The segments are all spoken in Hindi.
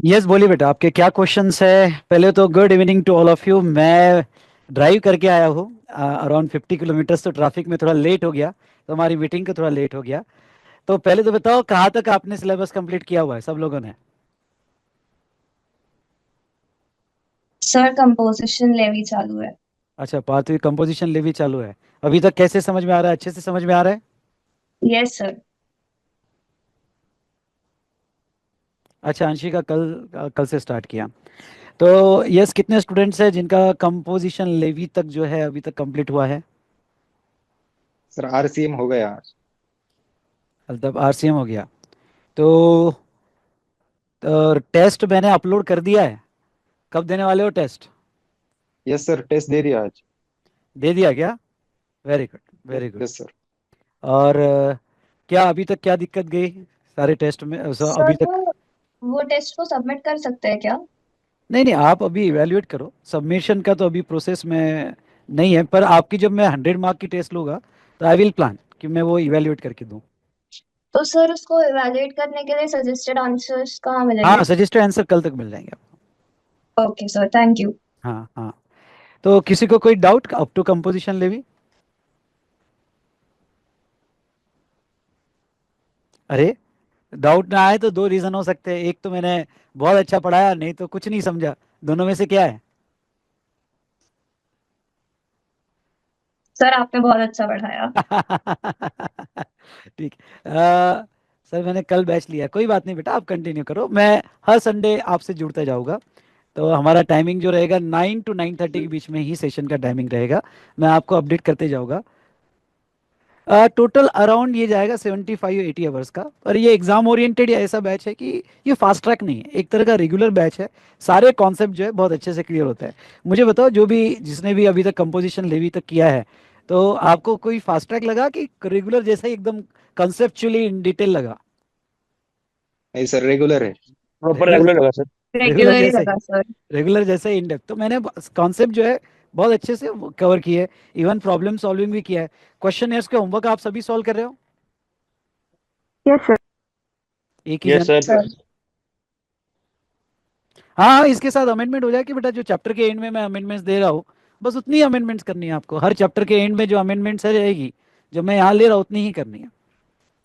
यस बोलिए बेटा, आपके क्या क्वेश्चंस है? पहले तो good evening to all of you. मैं ड्राइव करके आया हूँ अराउंड 50 किलोमीटर्स, तो ट्रैफिक में थोड़ा लेट हो गया, तो हमारी मीटिंग का थोड़ा लेट हो गया। तो पहले तो बताओ कहाँ तक आपने सिलेबस कंप्लीट किया हुआ है सब लोगों ने? सर कंपोजिशन लेवी चालू है। अच्छा, पांचवी कंपोजिशन लेवी चालू है। अभी तक कैसे समझ में आ रहा है? अच्छे से समझ में आ रहा है? Yes sir. अच्छा, अंशिका कल कल से स्टार्ट किया। तो यस, कितने स्टूडेंट्स हैं जिनका कंपोजिशन लेवी तक जो है अभी तक कंप्लीट हुआ है? सर आरसीएम हो गया आज। मतलब आरसीएम हो गया। तो टेस्ट मैंने अपलोड कर दिया है। कब देने वाले हो टेस्ट? यस सर, टेस्ट दे दिया आज। दे दिया क्या? Very good, very good. Yes sir. और क्या अभी तक क्या दिक्कत गई सारे टेस्ट में? सर अभी तक वो टेस्ट को सबमिट कर सकते हैं क्या? नहीं नहीं, आप अभी इवेल्युएट करो। सबमिशन का तो अभी प्रोसेस में नहीं है, पर आपकी जब मैं 100 मार्क की टेस्ट लूँगा तो आई विल प्लान कि मैं वो इवेल्युएट करके दूँ। तो सर उसको इवैल्यूएट करने के लिए सजेस्टेड आंसर्स कहाँ हाँ, मिलेंगे? सजेस्टेड आंसर कल तक मिल जाएंगे आपको। Okay sir, thank you. हाँ हाँ। तो किसी को कोई doubt up to composition levy? अरे, डाउट ना आए तो दो रीजन हो सकते हैं। एक तो मैंने बहुत अच्छा पढ़ाया, नहीं तो कुछ नहीं समझा। दोनों में से क्या है? सर आपने बहुत अच्छा पढ़ाया। ठीक। सर मैंने कल बैच लिया, कोई बात नहीं बेटा, आप कंटिन्यू करो। मैं हर संडे आपसे जुड़ता जाऊंगा। तो हमारा टाइमिंग जो रहेगा 9 to 9:30 के बीच में ही सेशन का टाइमिंग रहेगा। मैं आपको अपडेट करते जाऊंगा। टोटल अराउंड ये जाएगा 75 80 आवर्स का। और ये एग्जाम ओरिएंटेड या ऐसा बैच है कि ये फास्ट ट्रैक नहीं है, एक तरह का रेगुलर बैच है। सारे कॉन्सेप्ट जो है बहुत अच्छे से क्लियर होता है। मुझे बताओ, जो भी जिसने भी अभी तक कंपोजिशन लेवी तक किया है, तो आपको कोई फास्ट ट्रैक लगा कि रेगुलर जैसा ही एकदम कंसेप्चुअली इन डिटेल लगा? नहीं सर, रेगुलर है। प्रॉपर रेगुलर, रेगुलर लगा सर। रेगुलर रेगुलर ही जैसे, लगा सर। रेगुलर जैसे इन डेप्थ। तो मैंने कॉन्सेप्ट जो है बहुत अच्छे से कवर किए है। इवन प्रॉब्लम सॉल्विंग भी किया है। क्वेश्चन है, उसके होमवर्क आप सभी सॉल्व कर रहे हो? Yes sir. एक ही यस जन। सर। सर हाँ हाँ, इसके साथ अमेंडमेंट हो जाए कि बेटा जो चैप्टर के एंड में मैं अमेंडमेंट्स दे रहा हूँ, बस उतनी अमेंडमेंट्स करनी है आपको। हर चैप्टर के एंड में जो अमेंडमेंट्स है रहेगी, जो मैं यहाँ ले रहा हूँ उतनी ही करनी है।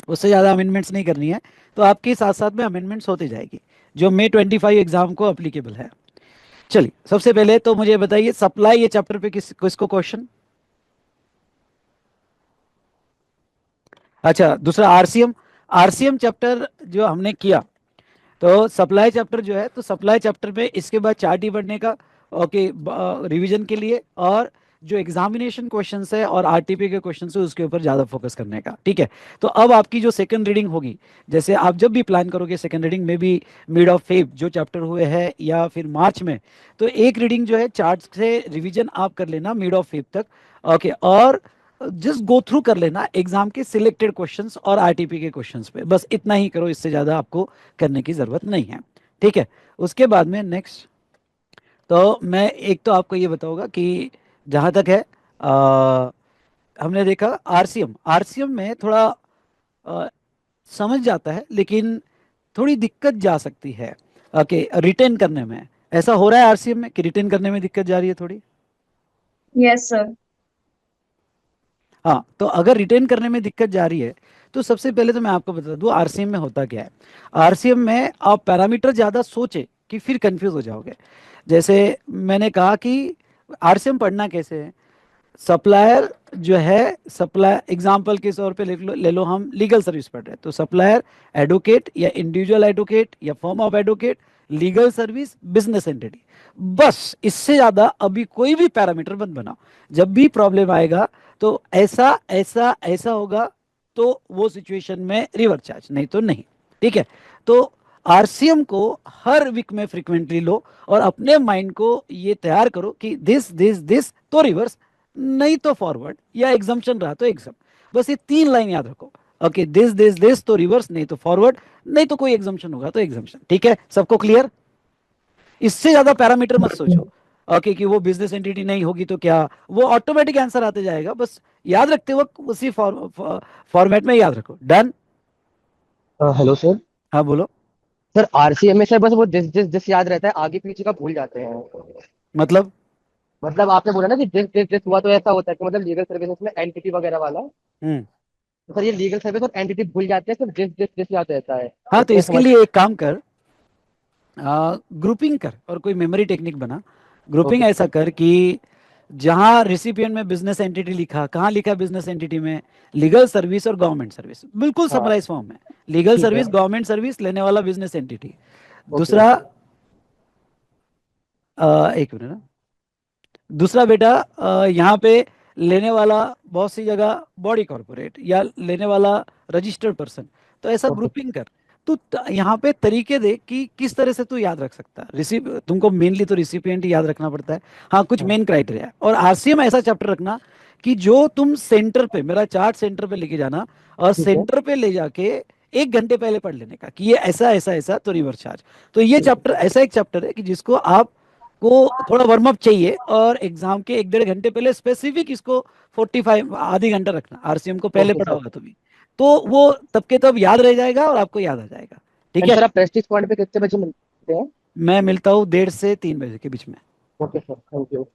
उससे ज़्यादा अमेंडमेंट्स नहीं करनी है। तो आपके साथ साथ में अमेंडमेंट्स होती जाएगी, जो May 25 एग्जाम को अप्लीकेबल है। चलिए, सबसे पहले तो मुझे बताइए, सप्लाई ये चैप्टर पे किसको क्वेश्चन? अच्छा, दूसरा आरसीएम। आरसीएम चैप्टर जो हमने किया, तो सप्लाई चैप्टर जो है, तो सप्लाई चैप्टर में इसके बाद चार्ट ही बढ़ने का, ओके, रिवीजन के लिए। और जो एग्जामिनेशन क्वेश्चंस है और आरटीपी के क्वेश्चंस है उसके ऊपर ज़्यादा फोकस करने का, ठीक है? तो अब आपकी जो सेकंड रीडिंग होगी, जैसे आप जब भी प्लान करोगे सेकंड रीडिंग में भी, मिड ऑफ फेब जो चैप्टर हुए हैं या फिर मार्च में, तो एक रीडिंग जो है चार्ट से रिवीजन आप कर लेना मिड ऑफ फेब तक। ओके, और जस्ट गो थ्रू कर लेना एग्जाम के सिलेक्टेड क्वेश्चंस और आरटीपी के क्वेश्चंस पे, बस इतना ही करो, इससे ज़्यादा आपको करने की ज़रूरत नहीं है, ठीक है? उसके बाद में नेक्स्ट, तो मैं एक तो आपको ये बताऊंगा कि जहाँ तक है, हमने देखा आरसीएम। आरसीएम में थोड़ा अ, समझ जाता है, लेकिन थोड़ी दिक्कत जा सकती है ओके रिटेन करने में। ऐसा हो रहा है आरसीएम में कि रिटेन करने में दिक्कत जा रही है थोड़ी? Yes sir. हाँ, तो अगर रिटेन करने में दिक्कत जा रही है, तो सबसे पहले तो मैं आपको बता दूं आरसीएम में होता क्या है। आरसीएम में आप पैरामीटर ज़्यादा सोचे कि फिर कंफ्यूज हो जाओगे। जैसे मैंने कहा कि आरसीएम पढ़ना कैसे है। सप्लायर जो है, सप्लाई एग्जाम्पल के तौर पे ले लो हम लीगल सर्विस पढ़ रहे हैं, तो सप्लायर, एडवोकेट या इंडिविजुअल एडवोकेट या firm of advocate, legal service, business entity. बस इससे ज्यादा अभी कोई भी पैरामीटर मत बनाओ। जब भी प्रॉब्लम आएगा तो ऐसा ऐसा ऐसा होगा, तो वो सिचुएशन में रिवर्स चार्ज, नहीं तो नहीं, ठीक है? तो आरसीएम को हर वीक में फ्रिक्वेंटली लो और अपने माइंड को ये तैयार करो कि दिस दिस दिस तो रिवर्स, नहीं तो फॉरवर्ड, या एग्जाम्पशन रहा तो एग्जाम। बस ये तीन लाइन याद रखो। ओके, दिस दिस दिस तो रिवर्स, नहीं तो फॉरवर्ड, नहीं तो कोई एग्जाम्पशन होगा तो एग्जाम्पशन, ठीक है? सबको क्लियर? इससे ज्यादा पैरामीटर मत सोचो। ओके, कि वो बिजनेस एंटिटी नहीं होगी तो क्या, वो ऑटोमेटिक आंसर आते जाएगा। बस याद रखते वक्त उसी फॉर्मेट में याद रखो। डन? Hello sir. हाँ बोलो। सर आरसीएम में सर बस वो दिस दिस दिस याद रहता है, आगे पीछे का भूल जाते हैं। मतलब मतलब आपने बोला ना कि दिस दिस दिस हुआ, तो ऐसा होता है कि मतलब लीगल सर्विसेज में एंटिटी वगैरह वाला, हम्म। तो सर ये लीगल सर्विस और एंटिटी भूल जाते हैं, सिर्फ दिस दिस दिस याद रहता है, हाँ, तो इतने इसके समझ। लिए एक काम कर, ग्रुपिंग कर और कोई मेमोरी टेक्निक बना। ग्रुपिंग ओके ऐसा सर। कर कि जहाँ रिसिपिएंट में बिजनेस एंटिटी लिखा, कहाँ लिखा बिजनेस एंटिटी में, लीगल सर्विस और गवर्नमेंट सर्विस, बिल्कुल हाँ समराइज फॉर्म में। लीगल ठीक है। सर्विस, गवर्नमेंट सर्विस, लेने वाला बिजनेस एंटिटी। ओके। दूसरा, एक मिनट ना। दूसरा बेटा, यहाँ पे लेने वाला बहुत सी जगह बॉडी कॉर्पोरेट या लेने वाला रजिस्टर्ड पर्सन। तो ऐसा ओके। ग्रुपिंग कर। तू यहाँ पे तरीके दे कि किस तरह से तू याद रख सकता है। रिसिप तुमको मेनली तो रिसिपिएंट ही याद रखना पड़ता है। हाँ, कुछ हाँ मेन क्राइटेरिया है। और आरसीएम ऐसा चैप्टर रखना कि जो तुम सेंटर पे, मेरा चार्ट सेंटर पे लेके जाना, और ठीक है। सेंटर पे ले जाके 1 घंटे पहले पढ़ लेने का कि ये ऐसा ऐसा ऐसा तो रिवर्स चार्ज। तो ये ठीक चैप्टर ऐसा एक चैप्टर है कि जिसको आप को थोड़ा वार्म अप चाहिए, और एग्जाम के 1 1.5 घंटे पहले स्पेसिफिक इसको 45 आधी घंटा रखना। आरसीएम को है। पहले ओके पढ़ा सर। होगा तो भी, तो वो तब के तब याद रह जाएगा और आपको याद आ जाएगा। ठीक एंड है। सर आप प्रेस्टीज पॉइंट पे कितने बजे मिलते हैं? मैं मिलता हूँ 1:30 से 3 बजे के बीच में। Okay sir, thank you.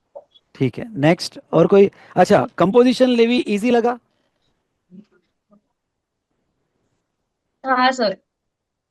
ठीक है, नेक्स्ट और कोई? अच्छा, कंपोजिशन लेवी इजी लगा? हाँ सर।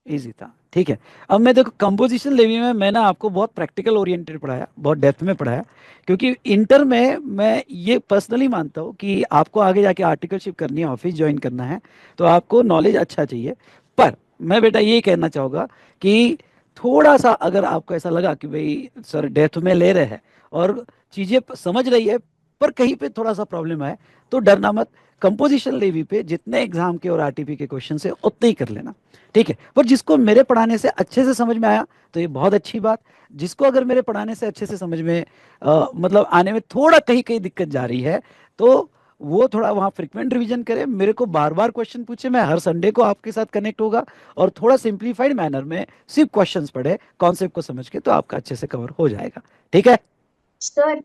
इजी था, ठीक है। अब मैं देखो, कंपोजिशन लेवी में मैंने आपको बहुत प्रैक्टिकल ओरिएंटेड पढ़ाया, बहुत डेप्थ में पढ़ाया, क्योंकि इंटर में मैं ये पर्सनली मानता हूँ कि आपको आगे जाके आर्टिकलशिप करनी है, ऑफिस ज्वाइन करना है, तो आपको नॉलेज अच्छा चाहिए। पर मैं बेटा ये कहना चाहूँगा कि थोड़ा सा अगर आपको ऐसा लगा कि भाई सर डेप्थ में ले रहे हैं और चीज़ें समझ रही है, पर कहीं पे थोड़ा सा प्रॉब्लम है, तो डरना मत। कंपोजिशन लेवी पे जितने एग्जाम के और आरटीपी के क्वेश्चन है उतने ही कर लेना। ठीक है। पर जिसको मेरे पढ़ाने से अच्छे से समझ में आया, तो ये बहुत अच्छी बात। जिसको अगर मेरे पढ़ाने से अच्छे से समझ में मतलब आने में थोड़ा कहीं कहीं दिक्कत जा रही है, तो वो थोड़ा वहाँ फ्रिक्वेंट रिवीजन करे, मेरे को बार बार क्वेश्चन पूछे, मैं हर संडे को आपके साथ कनेक्ट होगा, और थोड़ा सिंप्लीफाइड मैनर में सिर्फ क्वेश्चंस पढ़े, कॉन्सेप्ट को समझ के, तो आपका अच्छे से कवर हो जाएगा। ठीक है। सर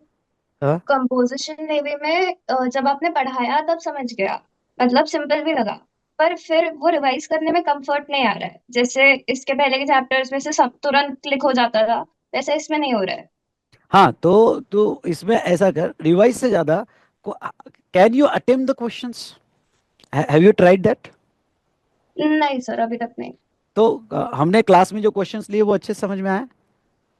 हाँ। कंपोजिशन लेवी में जब आपने पढ़ाया तब समझ गया, मतलब सिंपल भी लगा। पर फिर वो रिवाइज करने में कंफर्ट नहीं आ रहा है, जैसे इसके पहले के चैप्टर्स में से सब तुरंत क्लिक हो जाता था, वैसे इसमें नहीं हो रहा है। हाँ, तो इसमें ऐसा कर, रिवाइज से ज्यादा, can you attempt the questions? Have you tried that? नहीं सर, अभी तक नहीं। तो हमने क्लास में जो क्वेश्चंस लिए वो अच्छे से समझ में आए?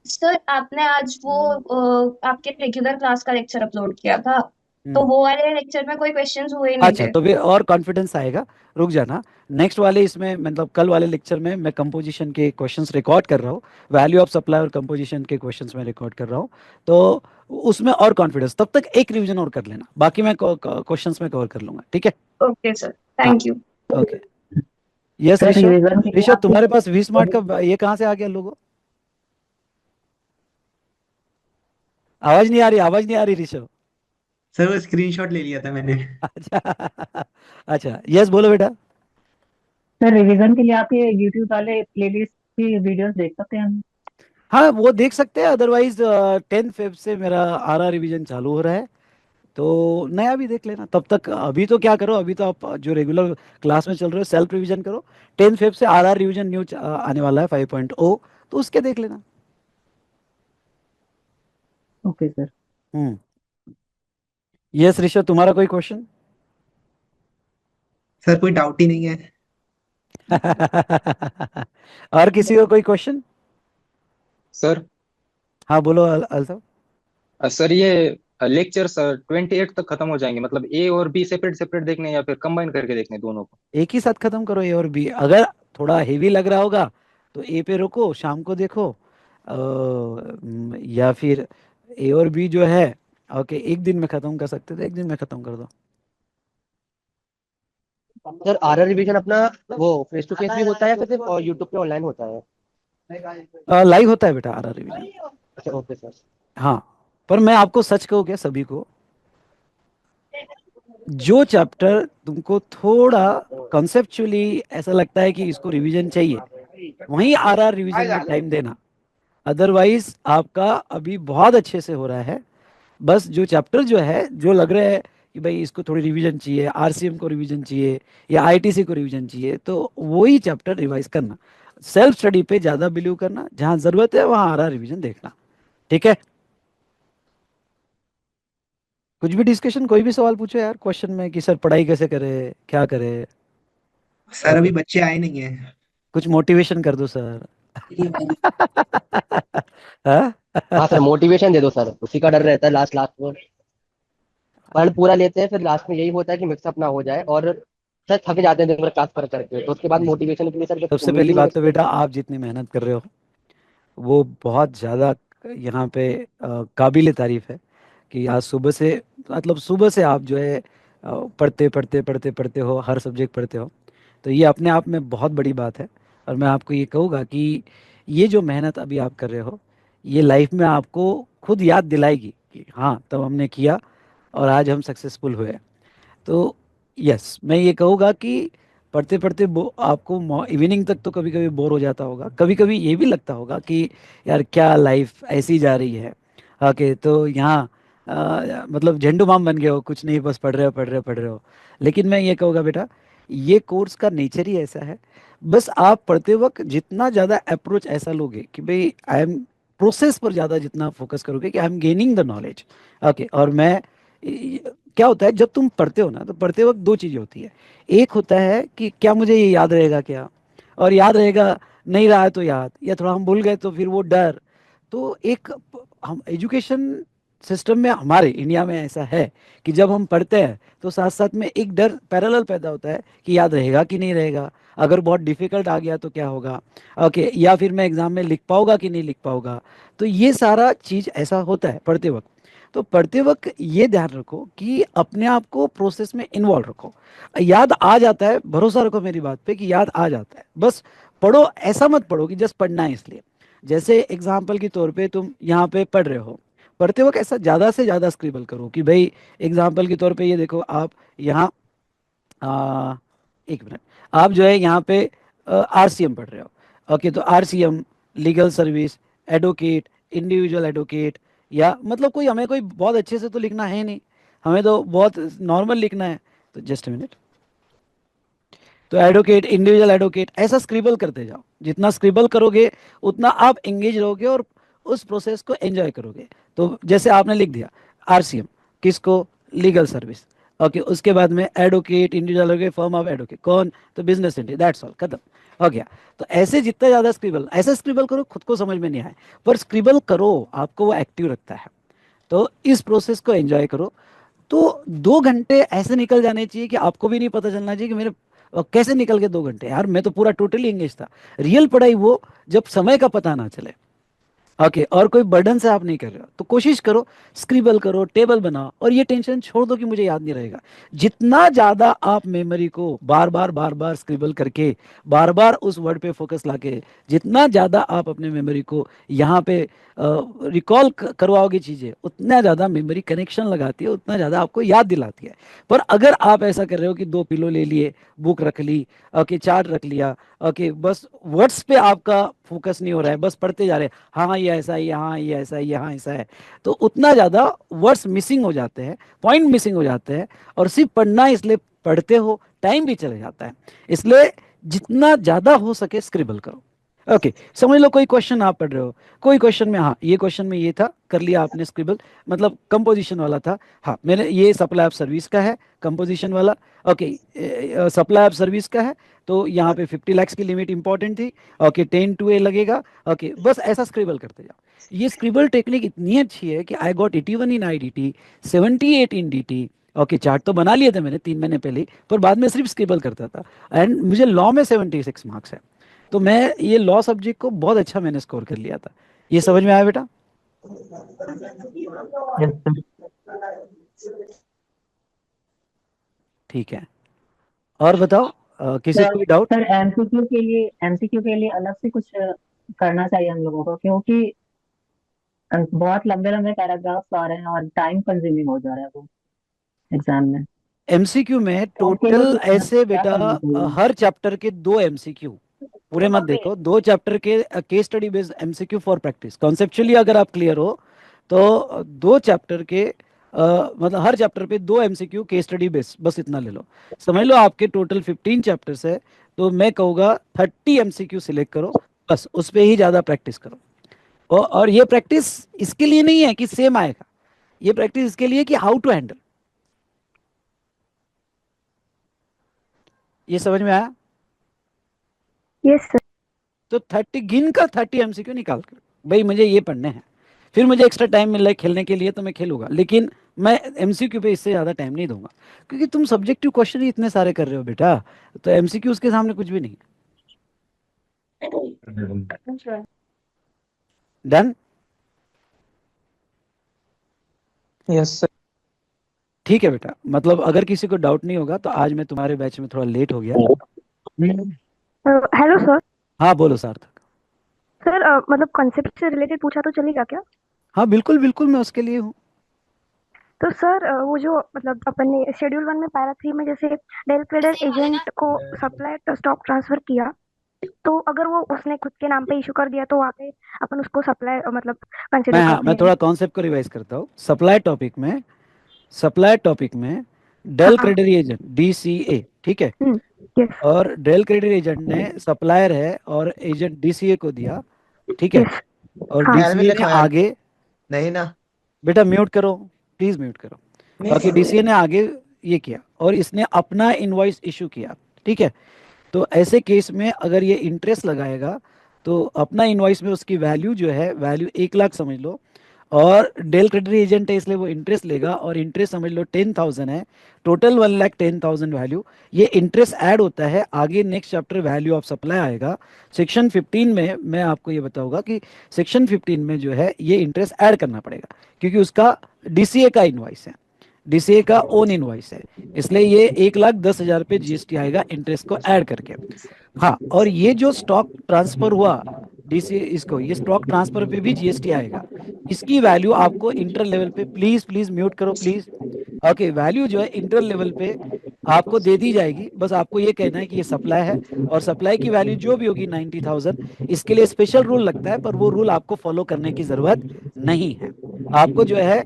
सर आपने आज वो आपके रेगुलर क्लास का लेक्चर अपलोड किया था, तो हम्म। वो वाले लेक्चर में कोई क्वेश्चंस हुए ही नहीं अच्छा, थे। तो फिर और कॉन्फिडेंस आएगा। रुक जाना। नेक्स्ट वाले इसमें, मतलब कल वाले लेक्चर में मैं कंपोजिशन के क्वेश्चंस रिकॉर्ड कर रहा हूँ। वैल्यू ऑफ सप्लाई और कंपोजिशन के क्वेश्चंस में रिकॉर्ड कर रहा हूँ। तो उसमें और कॉन्फिडेंस, तब तक एक रिवीजन और कर लेना, बाकी मैं क्वेश्चंस में कवर कर लूंगा। ठीक है। ओके सर, हाँ। Thank you. Okay. Yes sir Rishabh. Revision के लिए ऋषभ, आपके तुम्हारे पास वी स्मार्ट का ये कहाँ से आ गया लोगो? आवाज नहीं आ रही, आवाज नहीं आ रही ऋषभ। सर वो स्क्रीनशॉट ले लिया था मैंने। अच्छा। अच्छा, यस बोलो बेटा। सर रिवीजन के लिए आप ये यूट्यूब वाले प्लेलिस्ट की वीडियोस देख सकते हैं हम? हाँ, वो देख सकते हैं, अदरवाइज 10 फेब से मेरा आर आर रिवीजन चालू हो रहा है, तो नया भी देख लेना तब तक। अभी तो क्या करो, अभी तो आप जो रेगुलर क्लास में चल रहे हो सेल्फ रिवीजन करो। 10 फेब से आर आर रिवीजन न्यू आने वाला है 5.0, तो उसके देख लेना। Okay sir. Hmm. Yes Rishabh, तुम्हारा कोई क्वेश्चन? सर कोई डाउट ही नहीं है। और किसी को कोई क्वेश्चन? सर। हाँ बोलो अल्ताफ। सर ये लेक्चर्स 28 तक खत्म हो जाएंगे, मतलब ए और बी सेपरेट सेपरेट देखने हैं या फिर कंबाइन करके देखने हैं दोनों को? एक ही साथ खत्म करो, ए और बी। अगर थोड़ा हेवी लग रहा होगा तो ए पे रुको, शाम को देखो। या फिर ए और बी जो है, ओके, एक दिन में खत्म कर सकते थे, एक दिन में खत्म कर दो। सर आरआर रिवीजन अपना वो फेस टू फेस भी होता है या फिर सिर्फ यूट्यूब पे ऑनलाइन होता है? लाइव होता है बेटा आर आर रिवीजन। अच्छा ओके सर। हाँ, पर मैं आपको सच कहूँ क्या, सभी को, जो चैप्टर तुमको थोड़ा कॉन्सेप्चुअली ऐसा लगता है कि इसको रिवीजन चाहिए, वहीं आर आर रिवीजन में टाइम देना। अदरवाइज आपका अभी बहुत अच्छे से हो रहा है। बस जो चैप्टर जो है, जो लग रहा है कि भाई इसको थोड़ी रिवीजन चाहिए, आरसीएम को रिवीजन चाहिए या आईटीसी को रिवीजन चाहिए, तो वही चैप्टर रिवाइज करना। सेल्फ स्टडी पे ज्यादा बिलीव करना, जहां जरूरत है वहां आरआर रिवीजन देखना। ठीक है, कुछ भी डिस्कशन, कोई भी सवाल पूछो यार क्वेश्चन में कि सर पढ़ाई कैसे करे, क्या करे। सर ओके, अभी बच्चे आए नहीं है। कुछ मोटिवेशन कर दो सर। हाँ? हाँ सर, मोटिवेशन दे दो सर, उसी का डर रहता है लास्ट लास्ट में। पढ़ पूरा लेते हैं, फिर लास्ट में यही होता है कि मिक्सअप ना हो जाए, और सर थक जाते हैं दिन भर क्लास कर करके, तो उसके बाद मोटिवेशन के लिए सर जब सबसे उम्मीद पहली ही नहीं बात तो बचती है बेटा, तो। आप जितनी मेहनत कर रहे हो वो बहुत ज़्यादा यहाँ पे काबिल तारीफ है कि आज सुबह से, मतलब सुबह से आप जो है पढ़ते पढ़ते पढ़ते पढ़ते हो, हर सब्जेक्ट पढ़ते हो। तो ये अपने आप में बहुत बड़ी बात है। और मैं आपको ये कहूँगा कि ये जो मेहनत अभी आप कर रहे हो, ये लाइफ में आपको खुद याद दिलाएगी कि हाँ तब हमने किया और आज हम सक्सेसफुल हुए। तो यस, मैं ये कहूँगा कि पढ़ते पढ़ते आपको इवनिंग तक तो कभी कभी बोर हो जाता होगा, कभी कभी ये भी लगता होगा कि यार क्या लाइफ ऐसी जा रही है। ओके, तो यहाँ मतलब झंडू माम बन गए हो, कुछ नहीं बस पढ़ रहे हो पढ़ रहे हो पढ़ रहे हो। लेकिन मैं ये कहूँगा बेटा, ये कोर्स का नेचर ही ऐसा है। बस आप पढ़ते वक्त जितना ज़्यादा अप्रोच ऐसा लोगे कि भाई आई एम प्रोसेस पर ज़्यादा जितना फोकस करोगे कि I am gaining the knowledge. Okay, और मैं क्या होता है जब तुम पढ़ते हो ना, तो पढ़ते वक्त दो चीजें होती है। एक होता है कि क्या मुझे ये याद रहेगा क्या, और याद रहेगा, नहीं रहा है तो याद, या थोड़ा हम भूल गए तो फिर वो डर। तो एक हम एजुकेशन सिस्टम में हमारे इंडिया में ऐसा है कि जब हम पढ़ते हैं तो साथ साथ में एक डर पैरेलल पैदा होता है कि याद रहेगा कि नहीं रहेगा, अगर बहुत डिफिकल्ट आ गया तो क्या होगा। ओके, या फिर मैं एग्जाम में लिख पाऊंगा कि नहीं लिख पाऊंगा। तो ये सारा चीज ऐसा होता है पढ़ते वक्त। तो पढ़ते वक्त ये ध्यान रखो कि अपने आप को प्रोसेस में इन्वॉल्व रखो। याद आ जाता है, भरोसा रखो मेरी बात पे कि याद आ जाता है, बस पढ़ो। ऐसा मत पढ़ो कि जस्ट पढ़ना है इसलिए। जैसे एग्जाम्पल के तौर पे तुम यहाँ पे पढ़ रहे हो, पढ़ते वक्त ऐसा ज़्यादा से ज़्यादा स्क्रिबल करो कि भाई एग्जाम्पल के तौर पे ये देखो, आप यहाँ आ, एक मिनट, आप जो है यहाँ पे आरसीएम पढ़ रहे हो। ओके, तो RCM, legal service, advocate, individual advocate, या मतलब कोई हमें कोई बहुत अच्छे से तो लिखना है नहीं, हमें तो बहुत नॉर्मल लिखना है। तो जस्ट मिनट, तो एडवोकेट, इंडिविजुअल एडवोकेट, ऐसा स्क्रिबल करते जाओ। जितना स्क्रिबल करोगे उतना आप एंगेज रहोगे और उस प्रोसेस को एंजॉय करोगे। तो जैसे आपने लिख दिया आरसीएम, किसको, लीगल सर्विस। ओके, उसके बाद में advocate, individual advocate, firm of advocate, कौन, तो बिजनेस एंटिटी, दैट्स ऑल, खत्म हो गया। तो ऐसे जितना ज्यादा स्क्रिबल, ऐसे स्क्रिबल करो खुद को समझ में नहीं आए, पर स्क्रिबल करो, आपको वो एक्टिव रखता है। तो इस प्रोसेस को एंजॉय करो। तो 2 घंटे ऐसे निकल जाने चाहिए कि आपको भी नहीं पता चलना चाहिए कि मेरे कैसे निकल गए 2 घंटे। यार मैं तो पूरा टोटली एंगेज था। रियल पढ़ाई वो जब समय का पता ना चले। ओके, और कोई बर्डन से आप नहीं कर रहे हो तो कोशिश करो, स्क्रिबल करो, टेबल बनाओ, और ये टेंशन छोड़ दो कि मुझे याद नहीं रहेगा। जितना ज्यादा आप मेमोरी को बार बार स्क्रिबल करके, बार बार उस वर्ड पे फोकस लाके, जितना ज्यादा आप अपने मेमोरी को यहाँ पे रिकॉल करवाओगे चीजें, उतना ज्यादा मेमोरी कनेक्शन लगाती है, उतना ज्यादा आपको याद दिलाती है। पर अगर आप ऐसा कर रहे हो कि 2 पिलो ले लिए, बुक रख ली, ओके, चार्ट रख लिया, ओके, बस वर्ड्स पे आपका फोकस नहीं हो रहा है, बस पढ़ते जा रहे हैं, हाँ ये ऐसा है, यहाँ ये ऐसा है, यहाँ ऐसा है, तो उतना ज़्यादा वर्ड्स मिसिंग हो जाते हैं, पॉइंट मिसिंग हो जाते हैं। और सिर्फ पढ़ना इसलिए पढ़ते हो, टाइम भी चले जाता है। इसलिए जितना ज़्यादा हो सके स्क्रिबल करो। ओके, समझ लो कोई क्वेश्चन आप पढ़ रहे हो, कोई क्वेश्चन में, हाँ ये क्वेश्चन में ये था, कर लिया आपने स्क्रिबल, मतलब कंपोजिशन वाला था, हाँ मैंने ये सप्लाई ऑफ सर्विस का है कंपोजिशन वाला। ओके, सप्लाई ऑफ सर्विस का है, तो यहाँ पे 50 लाख की लिमिट इंपॉर्टेंट थी। ओके, 10 to A लगेगा। ओके, बस ऐसा स्क्रिबल करते जाओ। ये स्क्रिबल टेक्निक इतनी अच्छी है कि I got 81 in IDT, 78 in DT. Okay, chart तो बना लिए थे मैंने 3 महीने पहले ही, पर बाद में सिर्फ स्क्रिबल करता था। एंड मुझे लॉ में 76 मार्क्स है। तो मैं ये लॉ सब्जेक्ट को बहुत अच्छा मैंने स्कोर कर लिया था। ये समझ में आया बेटा? Yes sir. ठीक है, और बताओ किसी को सर कोई डाउट? सर एमसीक्यू के लिए अलग से कुछ करना चाहिए हम लोगों को, क्योंकि बहुत लंबे लंबे पैराग्राफ्स आ रहे हैं और टाइम कंज्यूमिंग हो जा रहा है वो एग्जाम में। एमसीक्यू में तो उनके लिए टोटल कुछ अलग से ऐसे क्या बेटा करना चाहिए? हर चैप्टर के 2 एमसीक्यू, पूरे मत देखो, 2 चैप्टर के case study based MCQ for practice. Conceptually अगर आप क्लियर हो तो 2 चैप्टर के मतलब हर चैप्टर पे 2 एमसीक्यू केस स्टडी बेस्ड, बस इतना ले लो। समझ लो आपके टोटल 15 चैप्टर्स है, तो मैं कहूँगा 30 एमसीक्यू सिलेक्ट करो, बस उस पे ही ज़्यादा प्रैक्टिस करो। और ये प्रैक्टिस इसके लिए नहीं है कि सेम आएगा, ये प्रैक्टिस इसके लिए कि हाउ टू हैंडल। ये समझ में आया? Yes sir. तो 30 गिन कर 30 एमसीक्यू निकाल कर, भाई मुझे ये पढ़ने हैं, फिर मुझे एक्स्ट्रा टाइम मिल रहा है खेलने के लिए तो मैं खेलूंगा, लेकिन मैं एमसीक्यू पे इससे ज़्यादा टाइम नहीं दूंगा, क्योंकि तुम सब्जेक्टिव क्वेश्चन ही इतने सारे कर रहे हो बेटा, तो एमसीक्यू उसके सामने कुछ भी नहीं है। डन? Yes sir. ठीक है बेटा, मतलब अगर किसी को डाउट नहीं होगा तो आज मैं तुम्हारे बैच में थोड़ा लेट हो गया। Hello sir. हाँ बोलो सार्थक। सर मतलब कॉन्सेप्ट से रिलेटेड पूछा तो चलेगा क्या? हाँ बिल्कुल बिल्कुल, मैं उसके लिए हूँ। तो सर वो जो मतलब अपन ने शेड्यूल 1 में पैरा 3 में जैसे डेल ट्रेडर एजेंट को सप्लाई स्टॉक ट्रांसफर किया, तो अगर वो उसने खुद के नाम पे इशू कर दिया तो वहाँ पे अपन उसको सप्लाई मतलब कंसिडर मैं करते हैं? थोड़ा कॉन्सेप्ट को रिवाइज करता हूँ। सप्लाई टॉपिक में डेल हाँ। क्रेडिट एजेंट डीसीए, ठीक है, यस और डेल क्रेडिट एजेंट ने सप्लायर है और एजेंट डीसीए को दिया, ठीक है, यस। और हाँ यार में डीसीए ने लिखा है आगे, नहीं ना। बेटा म्यूट करो, प्लीज म्यूट करो। बाकी डीसीए ने आगे ये किया और इसने अपना इनवॉइस इशू किया, ठीक है। तो ऐसे केस में अगर ये इंटरेस्ट लगाएगा तो अपना इनवॉइस में उसकी वैल्यू जो है, वैल्यू 1 लाख समझ लो, और डेल क्रेडिट एजेंट है इसलिए वो इंटरेस्ट लेगा, और इंटरेस्ट समझ लो 10,000 है, टोटल 1,10,000 वैल्यू। ये इंटरेस्ट ऐड होता है आगे next chapter value of supply आएगा सेक्शन 15 में, मैं आपको ये बताऊंगा कि सेक्शन 15 में जो है ये इंटरेस्ट ऐड करना पड़ेगा, क्योंकि उसका डीसीए का इनवॉइस है, डीसीए का ओन इनवॉइस है, इसलिए ये 1,10,000 पे जीएसटी आएगा इंटरेस्ट को ऐड करके। हाँ, और ये जो स्टॉक ट्रांसफर हुआ डीसीए, इसको ये स्टॉक ट्रांसफर पे भी जीएसटी आएगा, इसकी वैल्यू आपको इंटर लेवल पे, प्लीज प्लीज म्यूट करो प्लीज। ओके, वैल्यू जो है इंटर लेवल पे आपको दे दी जाएगी, बस आपको ये कहना है कि ये सप्लाई है, और सप्लाई की वैल्यू जो भी होगी 90,000, इसके लिए स्पेशल रूल लगता है, पर वो रूल आपको फॉलो करने की जरूरत नहीं है। आपको जो है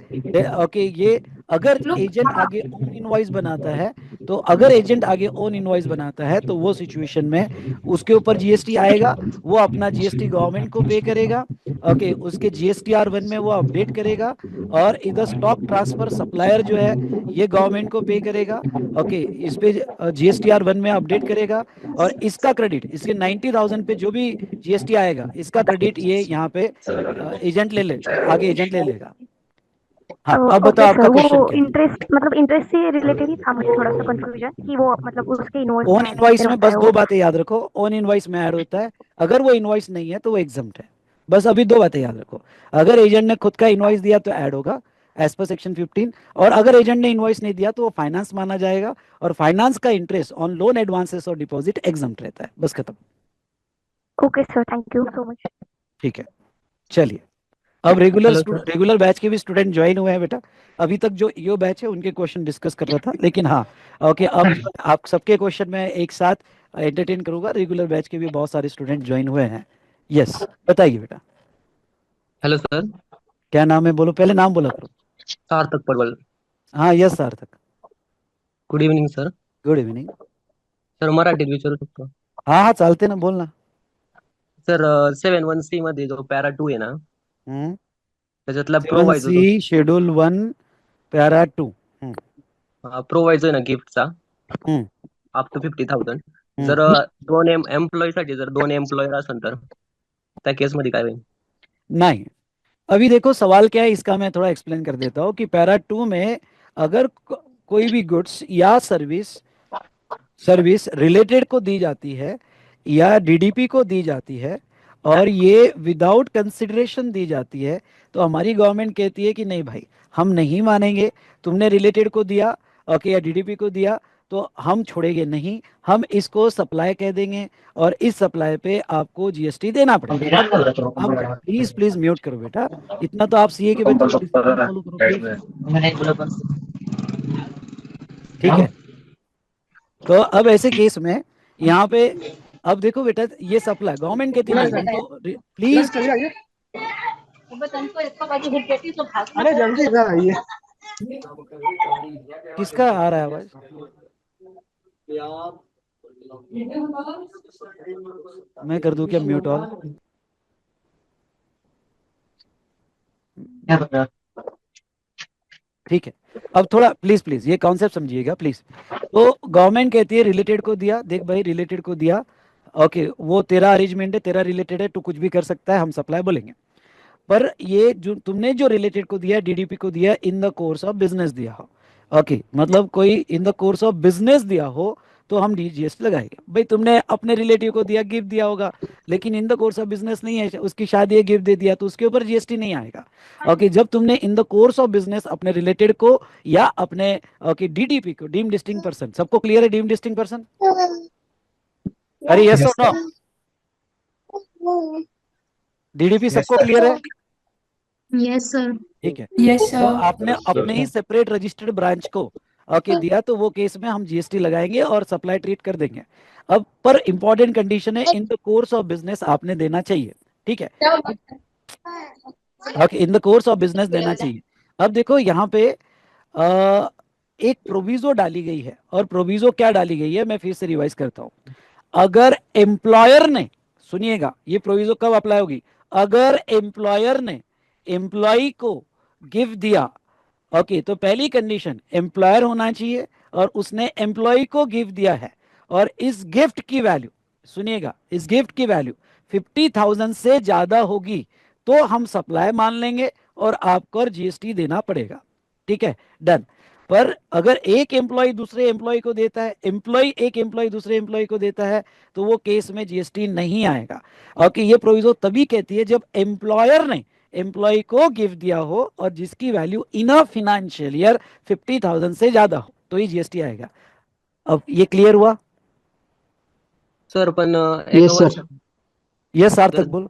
ओके, ये अगर एजेंट आगे ओन इनवॉइस बनाता है, तो अगर एजेंट आगे ओन इनवॉइस बनाता है तो वो सिचुएशन में उसके ऊपर जीएसटी आएगा, वो अपना जीएसटी गवर्नमेंट को पे करेगा। ओके, उसके जीएसटीआर 1 में वो अपडेट करेगा, और इधर स्टॉक ट्रांसफर सप्लायर जो है ये गवर्नमेंट को पे करेगा। ओके, इस पे जीएसटीआर 1 में अपडेट करेगा, और इसका क्रेडिट, इसके 90,000 पे जो भी जीएसटी आएगा इसका क्रेडिट ये यहाँ पे एजेंट ले ले, आगे एजेंट ले लेगा। हाँ, अब ओके बताओ आपका सर, क्वेश्चन वो क्या है। इंटरेस्ट मतलब इंटरेस्ट से रिलेटेड ही था मुझे थोड़ा सा कंफ्यूजन कि वो मतलब उसके इनवॉइस ओन में इनवॉइस ऐड में होता बस है दो वो। बातें याद रखो, ओन इनवॉइस में ऐड होता है, अगर वो इनवॉइस नहीं है तो वो एग्जम्प्ट है। बस अभी दो बातें याद रखो, अगर एजेंट ने खुद का इनवॉइस दिया तो ऐड होगा एज पर सेक्शन 15, और अगर एजेंट ने इनवॉइस नहीं दिया तो वो फाइनेंस माना जाएगा, और फाइनेंस का इंटरेस्ट ऑन लोन एडवांसेस और डिपॉजिट एग्जम्प्ट रहता है, बस खत्म। Okay sir, thank you so much. ठीक है, चलिए। अब हेलो सर। रेगुलर बैच के भी स्टूडेंट ज्वाइन हुए हैं बेटा। अभी तक जो यो बैच है उनके क्वेश्चन डिस्कस कर रहा था, लेकिन हाँ, ओके, अब आप सबके क्वेश्चन मैं एक साथ एंटरटेन करूंगा। रेगुलर बैच के भी बहुत सारे स्टूडेंट ज्वाइन हुए हैं। यस, बताइए बेटा, हेलो सर। क्या नाम है, बोलो, पहले नाम बोला करो। सार्थक पडवल। हाँ यस सार्थक, good evening sir. Good evening. Sir मराठीत विचारू शकतो? हाँ हाँ, चालते ना, बोल ना। सर 7(1)(c) मध्ये जो पॅरा 2 आहे ना, हम्म, त्याच्यातला 7C शेड्यूल 1 पैरा 2। प्रोवायझर ना गिफ्टचा हम्म अप टू 50,000. जर हम्म दोन एम्प्लॉई साठी जर दोन एम्प्लॉयर असेल तर त्या केसमध्ये काय होईल? नहीं, अभी देखो सवाल क्या है इसका, मैं थोड़ा एक्सप्लेन कर देता हूँ कि पैरा 2 में अगर कोई भी गुड्स या सर्विस सर्विस रिलेटेड को दी जाती है या डीडीपी को दी जाती है, और ये विदाउट कंसिडरेशन दी जाती है, तो हमारी गवर्नमेंट कहती है कि नहीं भाई, हम नहीं मानेंगे, तुमने रिलेटेड को दिया, ओके, या डीडीपी को दिया, तो हम छोड़ेंगे नहीं, हम इसको सप्लाई कह देंगे, और इस सप्लाई पे आपको जीएसटी देना पड़ेगा। हम प्लीज प्लीज म्यूट करो बेटा, इतना तो आप सीए के बच्चे हो, डिसिप्लिन फॉलो करो प्लीज। ठीक है, तो अब ऐसे केस में यहाँ पे, अब देखो बेटा, ये सप्लाई गवर्नमेंट कहती नहीं, हम तो प्लीज, अरे जल्दी इधर आइए। किसका आ रहा है आवाज? मैं कर दूं क्या म्यूट ऑल? ठीक है, अब थोड़ा प्लीज प्लीज ये कॉन्सेप्ट समझिएगा प्लीज। तो गवर्नमेंट कहती है रिलेटेड को दिया, देख भाई रिलेटेड को दिया, ओके वो तेरा अरेंजमेंट है, तेरा रिलेटेड है, तू कुछ भी कर सकता है, हम सप्लाई बोलेंगे। पर ये जो तुमने जो रिलेटेड को दिया, डीडीपी को दिया, इन द कोर्स ऑफ बिजनेस दिया हो, ओके मतलब कोई इन द कोर्स ऑफ बिजनेस दिया हो तो हम जीएसटी लगाएंगे। भाई तुमने अपने रिलेटिव को दिया, गिफ्ट दिया होगा, लेकिन इन द कोर्स ऑफ बिजनेस नहीं है, उसकी शादी है, गिफ्ट दे दिया, तो उसके ऊपर जीएसटी नहीं आएगा। ओके जब तुमने इन द कोर्स ऑफ बिजनेस अपने रिलेटेड को या अपने ओके डीडीपी को, डीम डिस्टिंग पर्सन, सबको क्लियर है डीम डिस्टिंग पर्सन? अरे यस और नो? डीडीपी सबको क्लियर है? Yes sir. ठीक है, यस तो सर। आपने अपने ही सेपरेट रजिस्टर्ड ब्रांच को ओके दिया, तो वो केस में हम जीएसटी लगाएंगे और सप्लाई ट्रीट कर देंगे। अब पर इंपॉर्टेंट कंडीशन है, इन द कोर्स ऑफ बिजनेस आपने देना चाहिए, ठीक है? Okay in the course of business देना चाहिए। अब देखो यहाँ पे एक प्रोविजो डाली गई है, और प्रोविजो क्या डाली गई है मैं फिर से रिवाइज करता हूँ। अगर एम्प्लॉयर ने, सुनिएगा ये प्रोविजो कब अप्लाई होगी, अगर एम्प्लॉयर ने एम्प्लॉय को गिफ्ट दिया, ओके तो पहली कंडीशन एम्प्लॉयर होना चाहिए और उसने एम्प्लॉय को गिफ्ट दिया है, और इस गिफ्ट की वैल्यू, सुनिएगा इस गिफ्ट की वैल्यू 50,000 से ज्यादा होगी तो हम सप्लाई मान लेंगे और आपको जीएसटी देना पड़ेगा, ठीक है डन। पर अगर एक एम्प्लॉय दूसरे एम्प्लॉय को देता है, एम्प्लॉय एक एम्प्लॉय दूसरे एम्प्लॉय को देता है, तो वो केस में जीएसटी नहीं आएगा। ओके ये प्रोविजो तभी कहती है जब एम्प्लॉयर ने एम्प्लॉय को गिफ्ट दिया हो और जिसकी value in a financial year 50,000 से ज्यादा हो, तो ही जीएसटी आएगा। अब ये क्लियर हुआ? सर पण येस एका सर. यस सार्थक जर बोल।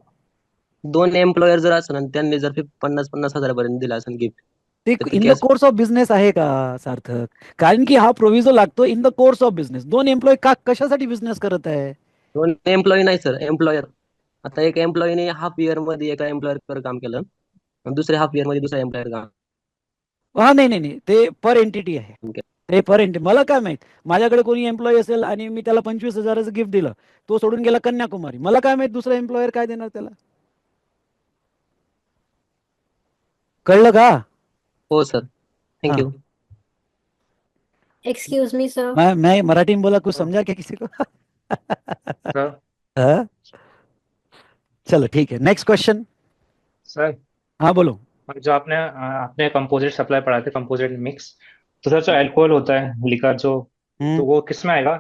दोन एम्प्लॉयर जर असेल आणि त्यांनी जर 50-50 हजारापर्यंत दिला असेल गिफ्ट, ते तर ती in the case course of business आहे का सार्थक? कारण की हा प्रोव्हिजो लागतो इन द कोर्स ऑफ बिझनेस। दोन एम्प्लॉय का कशासाठी बिझनेस करत आहे? दोन एम्प्लॉई नाही सर, एम्प्लॉयर. आता एक एम्प्लॉईने हाफ इयर मध्ये एका एम्प्लॉयर काम केलं आणि दुसऱ्या हाफ इयर मध्ये दुसऱ्या एम्प्लॉयर काम हा नाही नाही नाही, ते पर एंटिटी आहे, केलं. ते पर एंटिटी। मला काय माहित, माझ्याकडे कोणी एम्प्लॉय असेल आणि मी त्याला 25,000चं गिफ्ट दिलं, तो सोडून गेला कन्याकुमारी, मला काय माहित दुसरा एम्प्लॉयर काय देणार त्याला? कळलं का? हो sir, thank you. Excuse me sir. मैं मराठी में बोला, कुछ समझा क्या किसी को? सर हाँ? चलो ठीक है, नेक्स्ट क्वेश्चन। सर हाँ बोलो। जो आपने आपने कंपोजिट सप्लाई पढ़ा थे, कंपोजिट मिक्स, तो सर जो अल्कोहल होता है लिकर जो, तो वो किस में आएगा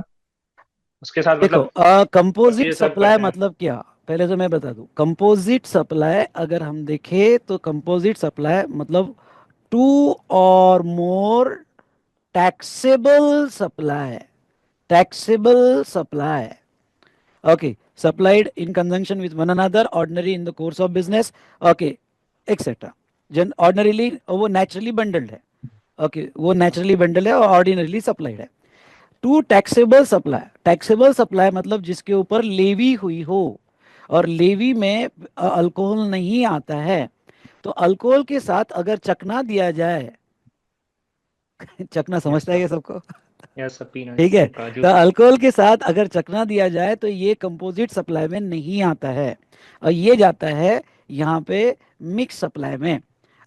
उसके साथ? देखो मतलब कंपोजिट ये सब सप्लाई करते हैं। मतलब क्या, पहले तो मैं बता दूं। कंपोजिट सप्लाई अगर हम देखें तो कंपोजिट सप्लाई मतलब two or more taxable supply, taxable supply, okay, supplied in conjunction with one another, ordinary in the course of business, okay, etc. ordinarily वो naturally bundled है, okay, वो naturally bundled है और ordinarily supplied है। Two taxable supply, taxable supply मतलब जिसके ऊपर लेवी हुई हो, और लेवी में अल्कोहल नहीं आता है, तो अल्कोहल के साथ अगर चकना दिया जाए चकना समझता है ये सबको? यस सर, पीनट्स, ठीक है, काजू। तो अल्कोहल के साथ अगर चकना दिया जाए तो ये कंपोजिट सप्लाई में नहीं आता है, और ये जाता है यहाँ पे मिक्स सप्लाई में।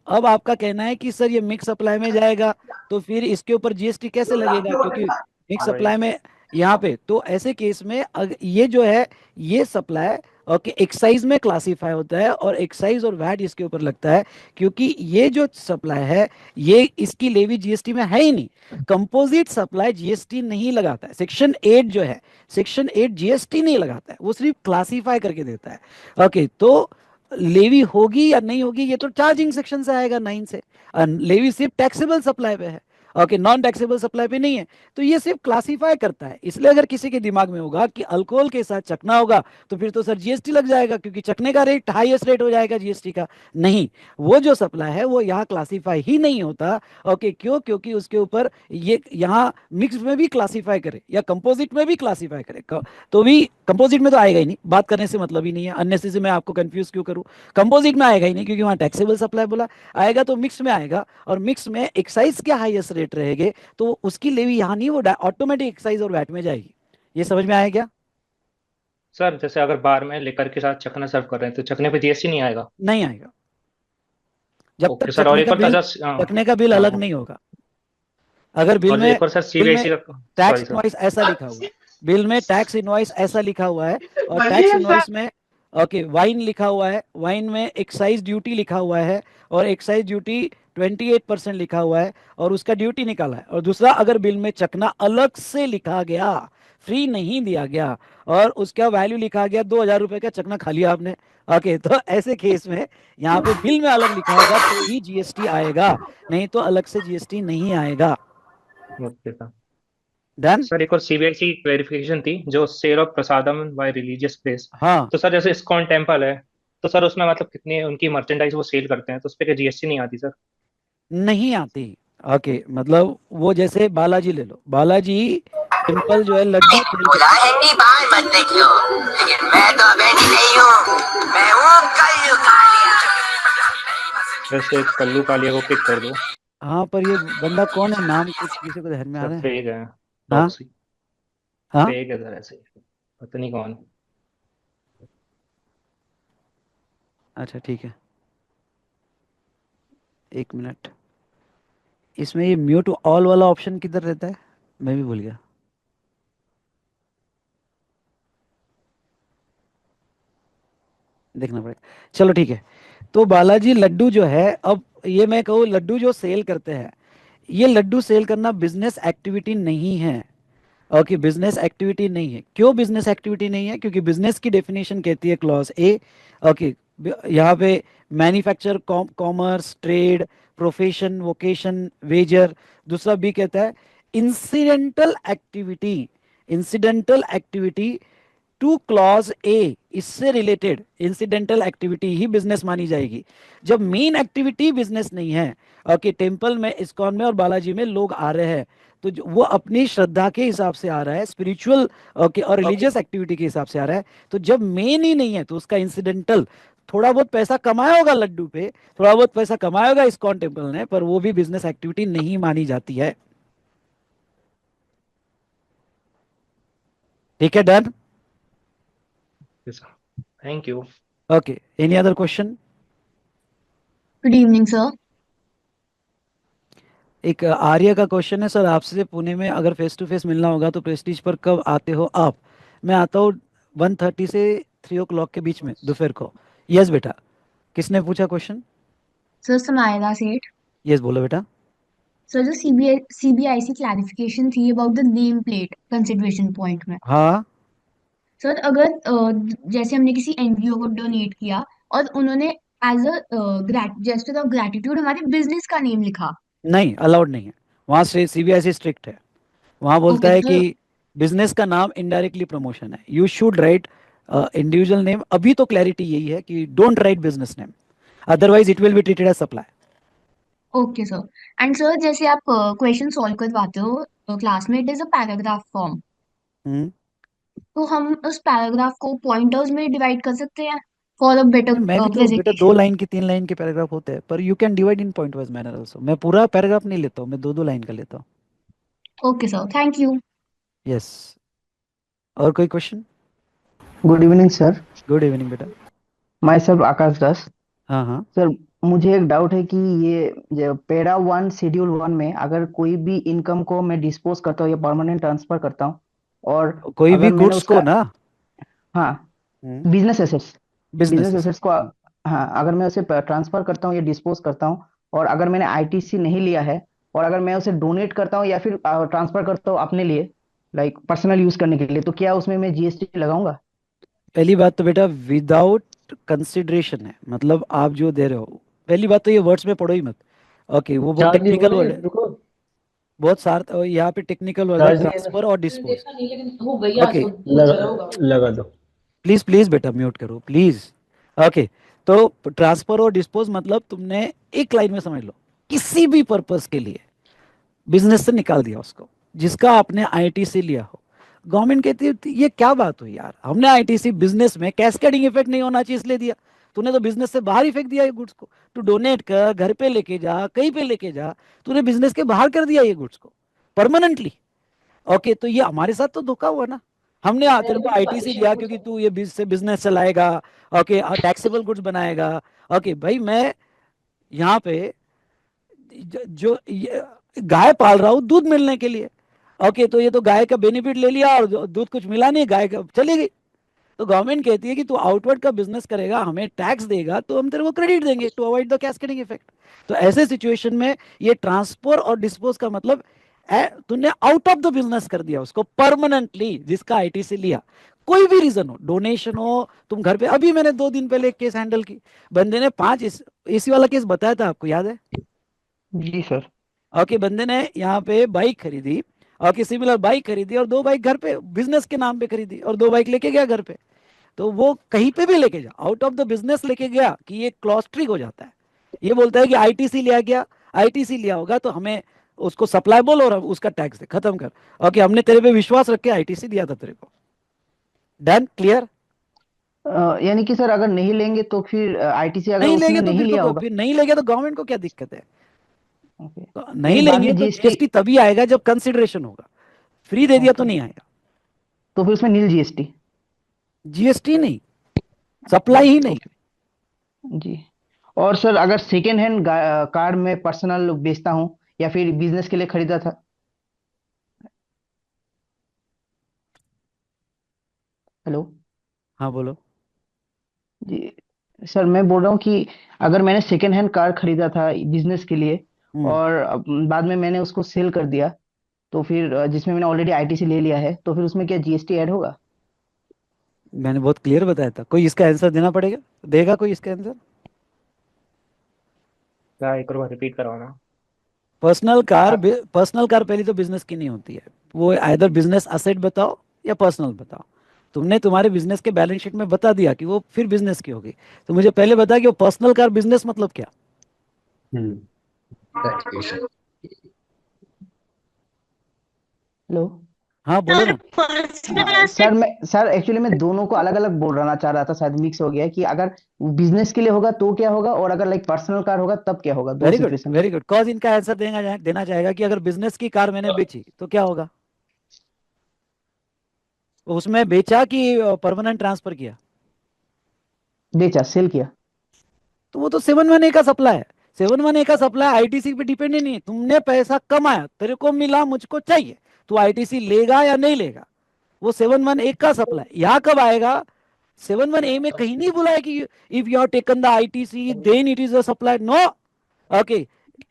अब आपका कहना है कि सर ये मिक्स सप्लाई में जाएगा तो फिर इसके ऊपर जीएसटी कैसे लगेगा, क्योंकि मिक्स सप्लाई में यहाँ पे, तो ऐसे केस में ये जो है ये सप्लाई ओके एक्साइज में क्लासीफाई होता है, और एक्साइज और वैट इसके ऊपर लगता है, क्योंकि ये जो सप्लाई है ये इसकी लेवी जीएसटी में है ही नहीं। कंपोजिट सप्लाई जीएसटी नहीं लगाता है, सेक्शन 8 जो है, सेक्शन 8 जीएसटी नहीं लगाता है, वो सिर्फ क्लासीफाई करके देता है। ओके तो लेवी होगी या नहीं होगी ये तो चार्जिंग सेक्शन से आएगा 9 से, लेवी सिर्फ टैक्सेबल सप्लाई पे है, ओके नॉन टैक्सेबल सप्लाई पे नहीं है, तो ये सिर्फ क्लासीफाई करता है। इसलिए अगर किसी के दिमाग में होगा कि अल्कोहल के साथ चखना होगा तो फिर तो सर जीएसटी लग जाएगा, क्योंकि चखने का रेट हाईएस्ट रेट हो जाएगा जीएसटी का। नहीं, वो जो सप्लाई है वो यहाँ क्लासीफाई ही नहीं होता, ओके क्यों? क्योंकि उसके ऊपर ये यहाँ मिक्स में भी क्लासीफाई करे या कंपोजिट में भी क्लासीफाई करे तो भी कंपोजिट में तो आएगा ही नहीं, बात करने से मतलब ही नहीं है, अननेसेसरी मैं आपको कंफ्यूज क्यों करूँ। कंपोजिट में आएगा ही नहीं क्योंकि वहाँ टैक्सेबल सप्लाई बोला, आएगा तो मिक्स में आएगा, और मिक्स में एक्साइज के हाईएस्ट रेट रहेंगे तो उसकी लेवी यहाँ नहीं, वो ऑटोमेटिक एक्साइज और वैट में जाएगी। ये समझ में आया क्या? सर जैसे अगर बार में लेकर के साथ चखना सर्व कर रहे हैं तो चखने पे जीएसटी नहीं आएगा? नहीं आएगा, जब तक ओके सर, और एक और ताजा चखने का बिल हाँ अलग हाँ। नहीं होगा। अगर बिल और में एक और सर बिल में सीबीआईसी का, सॉरी टैक्स सर। इनवॉइस ऐसा लिखा हुआ है, बिल में टैक्स इनवॉइस ऐसा लिखा हुआ है, और टैक्स इनवॉइस में ओके वाइन लिखा हुआ है, वाइन में एक्साइज ड्यूटी लिखा हुआ है, और एक्साइज ड्यूटी 28% लिखा हुआ है, और उसका ड्यूटी निकाला है। और दूसरा, अगर बिल में चखना अलग से लिखा गया, फ्री नहीं दिया गया, और उसका वैल्यू लिखा गया 2,000 रुपए का, चखना खा लिया आपने, ओके, तो ऐसे केस में यहाँ पे बिल में अलग लिखा होगा तो ही जीएसटी आएगा, नहीं तो अलग से जीएसटी नहीं आएगा। Okay sir. डन। सर एक और सीबीआईसी क्लेरिफिकेशन थी, जो sale of prasadam by religious place. हाँ, तो सर जैसे इस्कॉन टेम्पल है, तो सर उसमें मतलब कितनी उनकी मर्चेंडाइज वो सेल करते हैं, तो उस पर क्या जीएसटी नहीं आती सर? नहीं आती। ओके, मतलब वो जैसे बालाजी ले लो, बालाजी टेम्पल जो है लड्डू सेल पूरा हिंदी बाल मत देखियो, लेकिन मैं तो बेटी नहीं हूँ, मैं हूँ कल्लू कालिया। जैसे कल्लू कालिया को पिक कर दो। हाँ, पर ये बंदा कौन है, नाम कुछ किसी को ध्यान में आ सर रहा है? फेक है, हाँ प्रॉक्सी हाँ, फेक है सर, ऐसे ही पता नहीं कौन। अच्छा ठीक है, एक मिनट। इसमें ये म्यूट ऑल वाला ऑप्शन किधर रहता है, मैं भी भूल गया। देखना पड़ेगा, चलो ठीक है। तो बालाजी लड्डू जो है, अब ये मैं कहूँ लड्डू जो सेल करते हैं, ये लड्डू सेल करना बिजनेस एक्टिविटी नहीं है। ओके, बिजनेस एक्टिविटी नहीं है। क्यों बिजनेस एक्टिविटी नहीं है? क्योंकि बिजनेस की डेफिनेशन कहती है क्लॉज ए, ओके, यहाँ पे manufacture, commerce, trade, profession, vocation, wager. दूसरा बी कहता है incidental activity, incidental activity to clause A, इससे रिलेटेड इंसिडेंटल एक्टिविटी ही बिजनेस मानी जाएगी। जब मेन एक्टिविटी बिजनेस नहीं है, ओके, टेम्पल में, इस्कॉन में और बालाजी में लोग आ रहे हैं, तो वो अपनी श्रद्धा के हिसाब से आ रहा है, स्पिरिचुअल ओके और रिलीजियस एक्टिविटी के हिसाब से आ रहा है। तो जब मेन ही नहीं है तो उसका इंसिडेंटल, थोड़ा बहुत पैसा कमाया होगा लड्डू पे, थोड़ा बहुत पैसा कमाया होगा इस्कॉन टेम्पल ने, पर वो भी बिजनेस एक्टिविटी नहीं मानी जाती है। ठीक है, done. Thank you. Okay, any other question? Good evening sir. एक आर्य का क्वेश्चन है, सर आपसे पुणे में अगर फेस टू फेस मिलना होगा तो प्रेस्टीज पर कब आते हो आप? मैं आता हूँ 1:30 से 3 o'clock के बीच में दोपहर को। यस बेटा, किसने पूछा क्वेश्चन? सर समायरा सेठ। यस बोलो बेटा। सर जो सीबीआईसी क्लैरिफिकेशन थी about the name plate consideration point में, हाँ, सर अगर जैसे हमने किसी एनजीओ को डोनेट किया और उन्होंने as a gesture of gratitude हमारे बिजनेस का नेम लिखा। नहीं अलाउड नहीं है, वहाँ से सीबीएसई स्ट्रिक्ट है। वहाँ बोलता ओके है सर। कि बिजनेस का नाम इनडायरेक्टली प्रमोशन है, you should write individual name. अभी तो क्लैरिटी यही है कि don't write business name, otherwise it will be treated as supply. Okay sir. And sir जैसे आप क्वेश्चन सॉल्व करवाते हो क्लास में, it is a paragraph form, hmm, तो हम उस पैराग्राफ को पॉइंटर्स में डिवाइड कर सकते हैं फॉर अ बेटर मैं भी तो बेटा 2 लाइन की 3 लाइन के पैराग्राफ होते हैं, पर you can divide in point wise manner also. मैं पूरा पैराग्राफ नहीं लेता हूँ, मैं 2-2 लाइन का लेता हूँ। Okay sir, thank you. Yes, और कोई question? Good evening sir. Good evening बेटा। माई सेल्फ आकाश दास। हाँ हाँ, सर मुझे एक डाउट है कि ये जो पैरा 1 शेड्यूल 1 में अगर कोई भी इनकम को मैं डिस्पोज करता हूँ या परमानेंट ट्रांसफर करता हूँ, और कोई भी अगर मैंने गुड्स को उसका, ना, हाँ, business assets, business businesses, assets को, हाँ, अगर मैं उसे ट्रांसफर करता हूँ या डिस्पोज करता हूँ, और अगर मैंने आईटीसी नहीं लिया है, और अगर मैं उसे डोनेट करता हूँ या फिर ट्रांसफर करता हूँ अपने लिए, लाइक पर्सनल यूज करने के लिए, तो क्या उसमें मैं जीएसटी लगाऊंगा? पहली बात तो बेटा विदाउट कंसिडरेशन है, मतलब आप जो दे रहे हो, पहली बात तो ये वर्ड्स में पढ़ो ही मत। ओके, वो बहुत चार्ज नहीं हुआ टेक्निकल नहीं, वर्ड है, रुको। बहुत सार और यहाँ पे टेक्निकल वर्ड है, चार्ज नहीं है ट्रांसफर और ना, डिस्पोज। लेकिन हो गई आज ओके, तो लगा दो। प्लीज प्लीज बेटा म्यूट करो प्लीज। ओके, तो ट्रांसफर और डिस्पोज मतलब तुमने एक लाइन में समझ लो, किसी भी पर्पस के लिए बिजनेस से निकाल दिया उसको, जिसका आपने आईटी से लिया हो। गवर्नमेंट कहती है ये क्या बात हुई यार, हमने आईटीसी बिजनेस में कैस्केडिंग इफेक्ट नहीं होना चाहिए इसलिए दिया, तूने तो बिजनेस से बाहर ही फेंक दिया ये गुड्स को। तू डोनेट कर, घर पे लेके जा, कहीं पे लेके जा, तूने बिजनेस के बाहर कर दिया ये गुड्स को परमानेंटली। ओके, तो ये हमारे साथ तो धोखा हुआ ना। हमने तेरे को आईटीसी दिया क्योंकि तू ये से बिजनेस चलाएगा, ओके, और टैक्सेबल गुड्स बनाएगा। ओके भाई, मैं यहाँ पे जो गाय पाल रहा हूँ दूध मिलने के लिए। ओके, तो ये तो गाय का बेनिफिट ले लिया और दूध कुछ मिला नहीं, गाय का चली गई। तो गवर्नमेंट कहती है कि तू आउटवर्ड का बिजनेस करेगा, हमें टैक्स देगा, तो हम तेरे को क्रेडिट देंगे to avoid the cascading effect. तो ऐसे सिचुएशन में ये ट्रांसफर और डिस्पोज का मतलब तूने आउट ऑफ द बिजनेस कर दिया उसको परमानेंटली, जिसका आईटीसी लिया। कोई भी रीजन हो, डोनेशन हो, तुम घर पे, अभी मैंने 2 दिन पहले एक केस हैंडल की, बंदे ने 5 एसी वाला केस बताया था, आपको याद है? जी सर। ओके, बंदे ने यहाँ पे बाइक खरीदी, ओके, सिमिलर बाइक खरीदी, और 2 बाइक घर पे बिजनेस के नाम पे खरीदी, और 2 बाइक लेके गया घर पे। तो वो कहीं पे भी लेके जा, आउट ऑफ द बिजनेस लेके गया कि ये क्लॉस्ट्रिक हो जाता है। ये बोलता है कि आईटीसी लिया गया, आईटीसी लिया होगा तो हमें उसको सप्लाई बोल और उसका टैक्स दे, खत्म कर। ओके, हमने तेरे पे विश्वास रख के आईटीसी दिया था तेरे को। Done, clear? यानी कि सर अगर नहीं लेंगे तो फिर आईटीसी अगर नहीं उसने लेंगे तो नहीं फिर लिया होगा, फिर नहीं लेंगे तो गवर्नमेंट को क्या दिक्कत है? ओके, तो नहीं यानी बाद लेंगे में तो जीएसटी, जीएसटी तभी आएगा जब कंसिडरेशन होगा। फ्री दे दिया तो ओके, नहीं आएगा। तो फिर उसमें नील जीएसटी। जीएसटी नहीं, सप्लाई ही नहीं। ओके जी। और सर अगर सेकेंड हैंड कार मैं पर्सनल बेचता हूँ या फिर बिजनेस के लिए खरीदा था। हेलो। हाँ बोलो। जी सर, मैं बोल रहा हूँ कि अगर मैंने सेकेंड हैंड कार खरीदा था बिजनेस के लिए और बाद में मैंने उसको सेल कर दिया, तो फिर जिसमें मैंने ऑलरेडी आईटीसी ले लिया है, तो फिर उसमें क्या जीएसटी ऐड होगा? मैंने बहुत क्लियर बताया था। कोई इसका आंसर देना पड़ेगा, देगा कोई इसका आंसर? क्या एक बार रिपीट करवाना? पर्सनल कार पहले तो बिजनेस की नहीं होती है। वो आइदर बिजनेस असेट बताओ या पर्सनल बताओ। तुमने तुम्हारे बिजनेस के बैलेंस शीट में बता दिया कि वो फिर बिजनेस की होगी, तो मुझे पहले बता कि वो पर्सनल कार बिजनेस मतलब क्या? हेलो। हाँ बोलो ना। सर एक्चुअली मैं दोनों को अलग अलग बोल रहा चाह रहा था, शायद मिक्स हो गया है कि अगर बिजनेस के लिए होगा तो क्या होगा और अगर लाइक पर्सनल कार होगा तब क्या होगा, दो very good, situation. Very good. Cause इनका आंसर देना चाहेगा कि अगर बिजनेस की कार मैंने बेची तो क्या होगा? उसमें बेचा कि परमानेंट ट्रांसफर किया? बेचा, सेल किया। तो वो तो 7(1) का सप्लाई है। 7(1) का सप्लाई आईटीसी पे डिपेंड ही नहीं है। तुमने पैसा कमाया, तेरे को मिला, मुझको चाहिए, तू आईटीसी लेगा या नहीं लेगा, वो 7(1) का सप्लाई। यहाँ कब आएगा? 7(1) में कहीं नहीं बोला है कि if you have taken the ITC then it is a supply, no. Okay,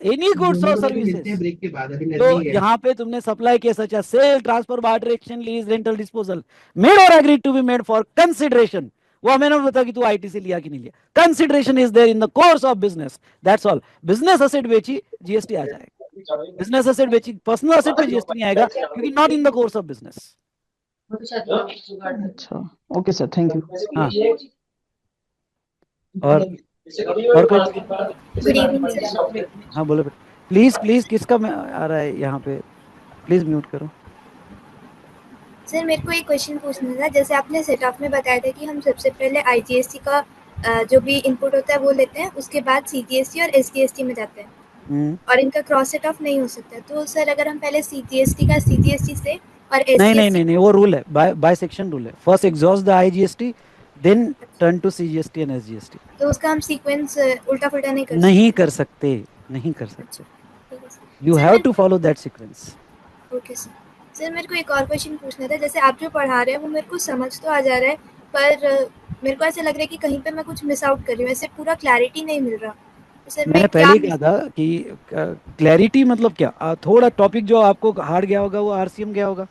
any goods or services. तो यहाँ पे तुमने सप्लाई किया such sale, transfer, barter, exchange, lease, rental, disposal, made or agreed to be made for consideration. वो हमें ना बता कि तू आईटीसी लिया कि नहीं लिया। Consideration is there in the course of business, that's all. Business asset बेची, जीएसटी आ जाएगा। बिजनेस असेट बेची, पर्सनल असेट पे जीएसटी नहीं आएगा क्योंकि not in the course of business. अच्छा, ओके सर, थैंक यू। हाँ, और कोई? Good evening sir. हाँ बोलो बेटा। प्लीज प्लीज, किसका आ रहा है यहाँ पे? प्लीज म्यूट करो। सर मेरे को एक क्वेश्चन पूछना था। जैसे आपने सेटअप में बताया था कि हम सबसे पहले आईजीएसटी का जो भी इनपुट होता है वो लेते हैं, उसके बाद सीजीएसटी और एसजीएसटी में जाते हैं और इनका क्रॉस सेट ऑफ नहीं हो सकता। तो सर अगर हम पहले सीजीएसटी का सीजीएसटी से और नहीं नहीं एसजीएसटी, नहीं नहीं, वो रूल है, बाय सेक्शन रूल है। First exhaust the IGST, then turn to CGST and SGST. तो उसका हम सीक्वेंस उल्टा पुल्टा नहीं कर नहीं कर सकते, नहीं कर सकते। ठीक है सर। यू सर हैव मैं to follow that sequence. Okay sir. Sir मेरे को एक और क्वेश्चन पूछना था। जैसे आप जो पढ़ा रहे हैं वो मेरे को समझ तो आ जा रहा है, पर मेरे को ऐसा लग रहा है कि कहीं पे मैं कुछ मिस आउट कर रही हूँ, ऐसे पूरा क्लैरिटी नहीं मिल रहा। तो सर मैं मैंने क्या पहले ही कहा था कि क्लैरिटी मतलब क्या, थोड़ा टॉपिक जो आपको हार्ड गया होगा वो आरसीएम गया होगा।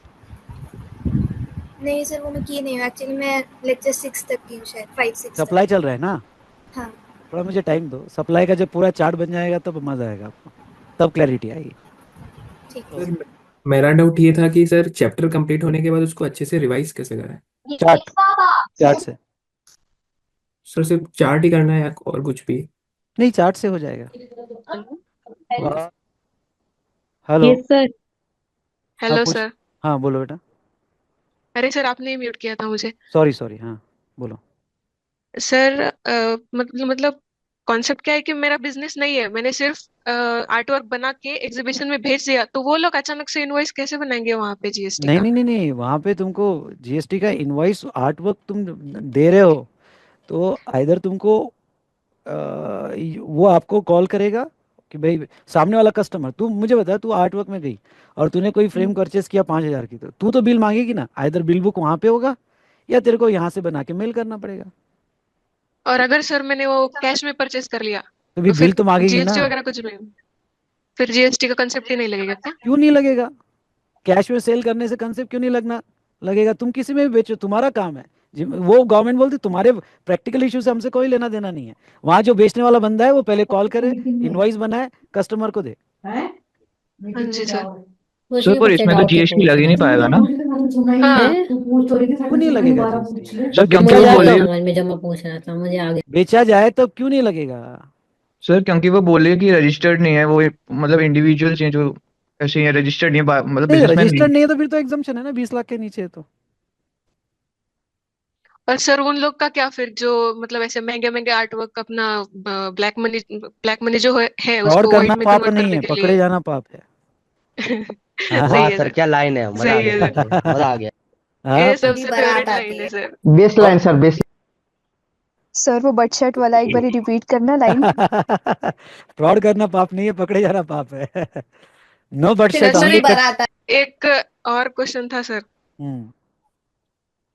नहीं सर, वो मैं की नहीं हूँ एक्चुअली। मैं लेक्चर 6 तक की हूँ, शायद 5-6 तक। सप्लाई चल रहा है ना? हाँ थोड़ा मुझे टाइम दो। सप्लाई का जब पूरा चार्ट बन जाएगा तब मजा आएगा आपको, तब क्लैरिटी आएगी। ठीक है। सर मेरा डाउट ये था कि सर चैप्टर कंप्लीट होने के बाद उसको अच्छे से रिवाइज कैसे करें? चार्ट से। सर सिर्फ चार्ट ही करना है या और कुछ भी? नहीं, चार्ट से हो जाएगा। हेलो। Yes sir. हाँ हेलो पूछ। सर। हाँ बोलो बेटा। अरे सर आपने म्यूट किया था मुझे। सॉरी सॉरी, हाँ बोलो। सर मतलब कॉन्सेप्ट क्या है कि मेरा बिजनेस नहीं है, मैंने सिर्फ आर्ट वर्क बना के एग्जीबिशन में भेज दिया, तो वो लोग अचानक से इनवॉइस कैसे बनाएंगे वहां पे जीएसटी नहीं का? नहीं नहीं नहीं, वहां पे तुमको जीएसटी का इनवॉइस आर्ट वर्क तुम दे रहे हो, तो आइदर तुमको वो आपको कॉल करेगा कि भाई सामने वाला कस्टमर, तू मुझे बता, तू आर्ट वर्क में गई और तूने कोई फ्रेम परचेस किया 5,000 की, तो तू तो बिल मांगेगी ना, आइदर बिल बुक वहां पे होगा या तेरे को यहाँ से बना के मेल करना पड़ेगा। और अगर सर मैंने वो कैश में परचेस कर लिया, तो भी तो बिल फिर तो मांगेगी ना। जीएसटी वगैरह कुछ नहीं, फिर जीएसटी का कंसेप्ट ही नहीं लगेगा क्या? क्यों नहीं लगेगा? कैश में सेल करने से कंसेप्ट क्यों नहीं लगेगा? तुम किसी में भी बेचो, तुम्हारा काम है। वो गवर्नमेंट बोलती तुम्हारे प्रैक्टिकल इशू से हमसे कोई लेना देना नहीं है। वहां जो बेचने वाला बंदा है वो पहले कॉल करे, इनवॉइस बनाए, कस्टमर को दे। हाँ जी सर। सर पर इसमें तो जीएसटी लग ही नहीं पाएगा ना? हाँ। क्यों नहीं लगेगा जीएसटी? सर जब क्योंकि बेचा वो जाए बोले, तब, समझ में जब मैं पूछ रहा था मुझे आ गया। बेचा जाए तब क्यों नहीं लगेगा? सर क्योंकि वो बोले कि रजिस्टर्ड नहीं है वो, मतलब इंडिविजुअल्स हैं जो ऐसे ही रजिस्टर्ड नहीं है, मतलब नहीं, बिजनेसमैन नहीं रजिस्टर्ड है। नहीं है तो फिर तो एग्जम्पशन है ना, 20 लाख के नीचे है तो। और सर उन लोग का क्या फिर, जो मतलब ऐसे महंगे महंगे आर्ट वर्क अपना ब्लैक मनी जो है फ्रॉड उसको करना वाइट में पाप कन्वर्ट नहीं करने है, के पकड़े लिए? जाना पाप है। सही वाह है सर, सर। क्या लाइन है, मजा आ सही गया है सुन सर। के, मजा आ गया। हाँ, ये सबसे फेवरेट लाइन है sir. Base line sir, base. Sir वो बट शर्ट वाला एक बार रिपीट करना लाइन। फ्रॉड करना पाप नहीं है, पकड़े जाना पाप है। No but sir set only cut. एक और क्वेश्चन था सर। हम्म,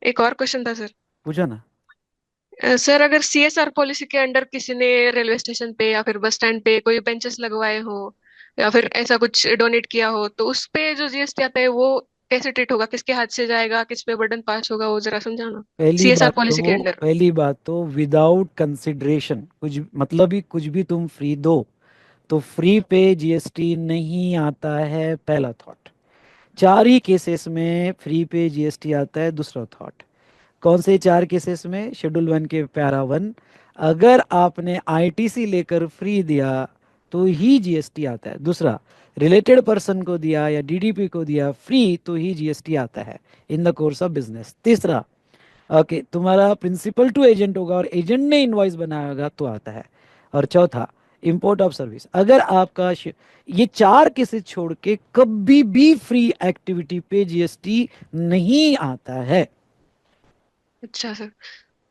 एक और क्वेश्चन था सर। पूछो ना। सर अगर सीएसआर पॉलिसी के अंडर किसी ने रेलवे स्टेशन पे या फिर बस स्टैंड पे कोई बेंचेस लगवाए हो या फिर ऐसा कुछ डोनेट किया हो, तो उस पे जो जीएसटी आता है वो कैसे ट्रीट होगा, किसके हाथ से जाएगा, किस पे बर्डन पास होगा, वो जरा समझाना। सीएसआर पॉलिसी के अंडर। पहली बात तो विदाउट कंसिडरेशन, कुछ मतलब ही कुछ भी तुम फ्री दो तो फ्री पे जीएसटी नहीं आता है, पहला थॉट। 4 ही केसेस में फ्री पे जीएसटी आता है, दूसरा थॉट। कौन से 4 केसेस में? शेड्यूल 1 के पैरा 1, अगर आपने आईटीसी लेकर फ्री दिया तो ही जीएसटी आता है। दूसरा, रिलेटेड पर्सन को दिया या डीडीपी को दिया फ्री तो ही जीएसटी आता है इन द कोर्स ऑफ बिजनेस। तीसरा, ओके, तुम्हारा प्रिंसिपल टू एजेंट होगा और एजेंट ने इनवॉइस बनाया होगा तो आता है। और चौथा, इंपोर्ट ऑफ सर्विस। अगर आपका ये 4 केसेस छोड़ के कभी भी फ्री एक्टिविटी पे जीएसटी नहीं आता है। अच्छा सर।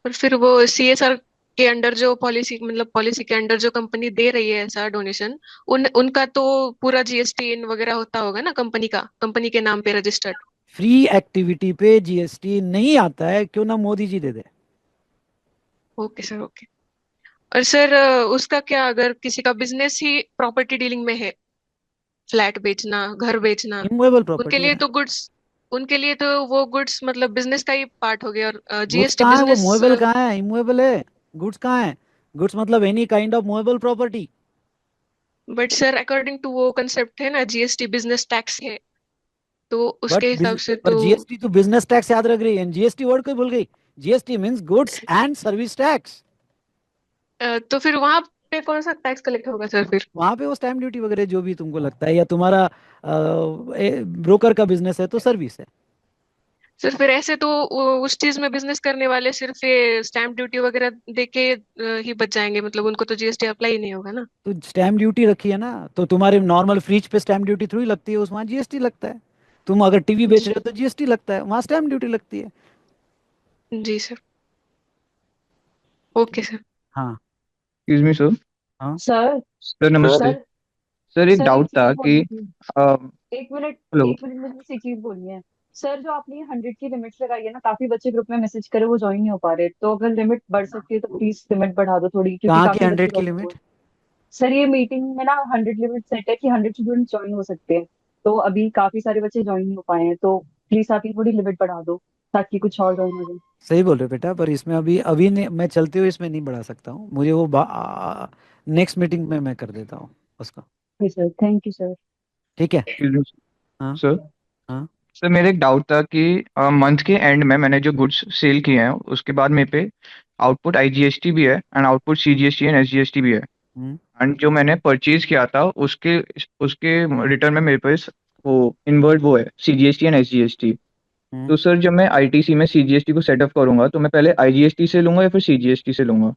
और फिर वो सीएसआर के अंडर जो पॉलिसी, मतलब पॉलिसी के अंडर जो कंपनी दे रही है ऐसा डोनेशन, उनका तो पूरा जीएसटी इन वगैरह होता होगा ना, कंपनी का, कंपनी के नाम पे रजिस्टर्ड। फ्री एक्टिविटी पे जीएसटी नहीं आता है, क्यों ना मोदी जी दे दे। Okay sir, okay. और सर उसका क्या, अगर किसी का बिजनेस ही प्रॉपर्टी डीलिंग में है, फ्लैट बेचना, घर बेचना, इमूवेबल उनके प्रॉपर्टी लिए है। तो गुड्स, उनके लिए तो वो गुड्स मतलब बिजनेस का ही पार्ट हो गया, और गुड्स जीएसटी कहाँ है? वो बिजनेस। मूवेबल कहाँ है? इमूवेबल है। गुड्स कहाँ है? गुड्स मतलब any kind of movable property. But sir according to वो कंसेप्ट है ना, जीएसटी बिजनेस टैक्स है, तो बट उसके हिसाब से पर तो जीएसटी तो बिजनेस टैक्स याद रख रही है, जीएसटी वर्ड कोई भूल गई। GST means goods and service tax. तो फिर वहां पे कौन सा टैक्स कलेक्ट होगा सर फिर? वहां पे वो स्टैम्प ड्यूटी वगैरह जो भी तुमको लगता है, या तुम्हारा ब्रोकर का बिजनेस है तो सर्विस है। सर फिर ऐसे तो उस चीज में बिजनेस करने वाले सिर्फ ये स्टैम्प ड्यूटी वगैरह देके ही बच जाएंगे, मतलब उनको तो जीएसटी अप्लाई ही नहीं होगा ना? तो स्टैम्प ड्यूटी रखी है ना, तो तुम्हारे नॉर्मल फ्रिज पे स्टैम्प ड्यूटी थ्रू ही लगती है, उसमें जीएसटी लगता है। तुम अगर टीवी बेच रहे हो तो जीएसटी लगता है, वहां स्टैम्प ड्यूटी लगती है। जी सर। Okay sir. हाँ। Excuse me sir. हाँ सर सर नमस्ते। सर सर एक सर एक डाउट चीज था कि बोलनी थी। एक मिनट, हेलो। एक मिनट, मुझे बस एक चीज बोलनी है। सर जो आपने 100 की लिमिट लगाई है ना, काफी बच्चे ग्रुप में मैसेज करे वो ज्वाइन नहीं हो पा रहे, तो अगर लिमिट बढ़ सकती है तो प्लीज लिमिट बढ़ा दो थोड़ी, क्योंकि कहाँ की काफी बच्चे 100 की ज्वाइन हुए। लिमिट? सर ये मीटिंग में ना 100 लिमिट सेट है कि 100 स्टूडेंट ज्वाइन हो सकते हैं, तो अभी काफी सारे बच्चे ज्वाइन नहीं हो पाए हैं, तो प्लीज आप ये थोड़ी लिमिट बढ़ा दो ताकि कुछ और ज्वाइन हो जाए। सही बोल रहे हो बेटा, पर इसमें अभी अभी ने, मैं चलते हुए इसमें नहीं बढ़ा सकता हूँ, मुझे वो नेक्स्ट मीटिंग में मैं कर देता हूँ उसका। Sir thank you sir. ठीक है। एक्सक्यूज मी हाँ सर। हाँ। सर मेरा एक डाउट था कि मंथ के एंड में मैंने जो गुड्स सेल किए हैं उसके बाद मेरे पे आउटपुट आईजीएसटी भी है and output CGST and SGST भी है। हम्म। एंड जो मैंने परचेज किया था उसके उसके रिटर्न में मेरे पास वो इनवर्ड वो है सीजीएसटी एंड एसजीएसटी। तो सर जब मैं आईटीसी में सीजीएसटी को सेटअप करूंगा तो मैं पहले आईजीएसटी से लूंगा या फिर सीजीएसटी से लूंगा?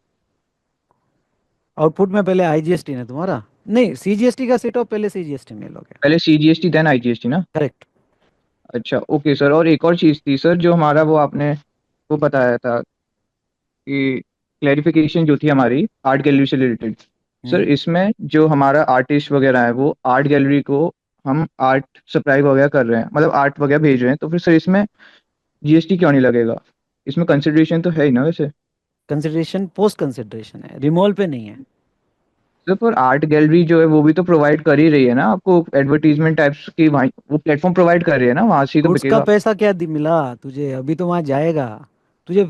आउटपुट में पहले आईजीएसटी ना तुम्हारा, नहीं सीजीएसटी का सेट ऑफ पहले सीजीएसटी में लोगे। पहले सीजीएसटी देन आईजीएसटी ना? करेक्ट। अच्छा ओके सर। और एक और चीज़ थी सर, जो हमारा वो आपने वो बताया था कि क्लैरिफिकेशन जो थी हमारी आर्ट गैलरी से रिलेटेड, सर इसमें जो हमारा आर्टिस्ट वगैरह है वो आर्ट गैलरी को हम आर्ट सप्लाई वगैरह कर रहे हैं, मतलब आर्ट वगैरह भेज रहे हैं, तो फिर सर इसमें जीएसटी क्यों नहीं लगेगा? इसमें कंसिडरेशन तो है ही ना वैसे? कंसिडरेशन पोस्ट कंसिडरेशन है, रिमोल पे नहीं है। सर पर आर्ट गैलरी जो है वो भी तो प्रोवाइड कर ही रही है ना आपको, एडवर्टीजमेंट टाइप्स की वहाँ वो प्लेटफॉर्म प्रोवाइड कर रही है ना, वहां से ही तो गुड्स का बिकेगा। पैसा क्या मिला तुझे? अभी तो वहां जाएगा तुझे,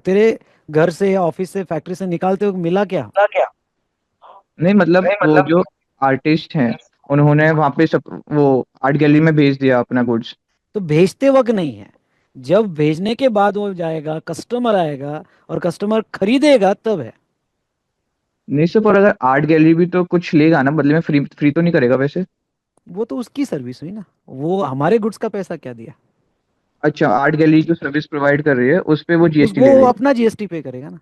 तेरे घर से ऑफिस से फैक्ट्री से निकालते हुए मिला क्या? नहीं मतलब वो जो आर्टिस्ट हैं उन्होंने वहां पे सब वो आर्ट गैलरी में भेज दिया अपना गुड्स। तो भेजते वक्त नहीं है, जब भेजने के बाद वो जाएगा, कस्टमर आएगा और कस्टमर खरीदेगा तब है। नहीं सर, पर अगर आर्ट गैलरी भी तो कुछ लेगा ना बदले में, फ्री फ्री तो नहीं करेगा वैसे? वो तो उसकी सर्विस हुई ना, वो हमारे गुड्स का पैसा क्या दिया? अच्छा, आर्ट गैलरी जो सर्विस प्रोवाइड कर रही है उस पे वो जीएसटी वो ले लेगी? अपना जीएसटी पे करेगा ना।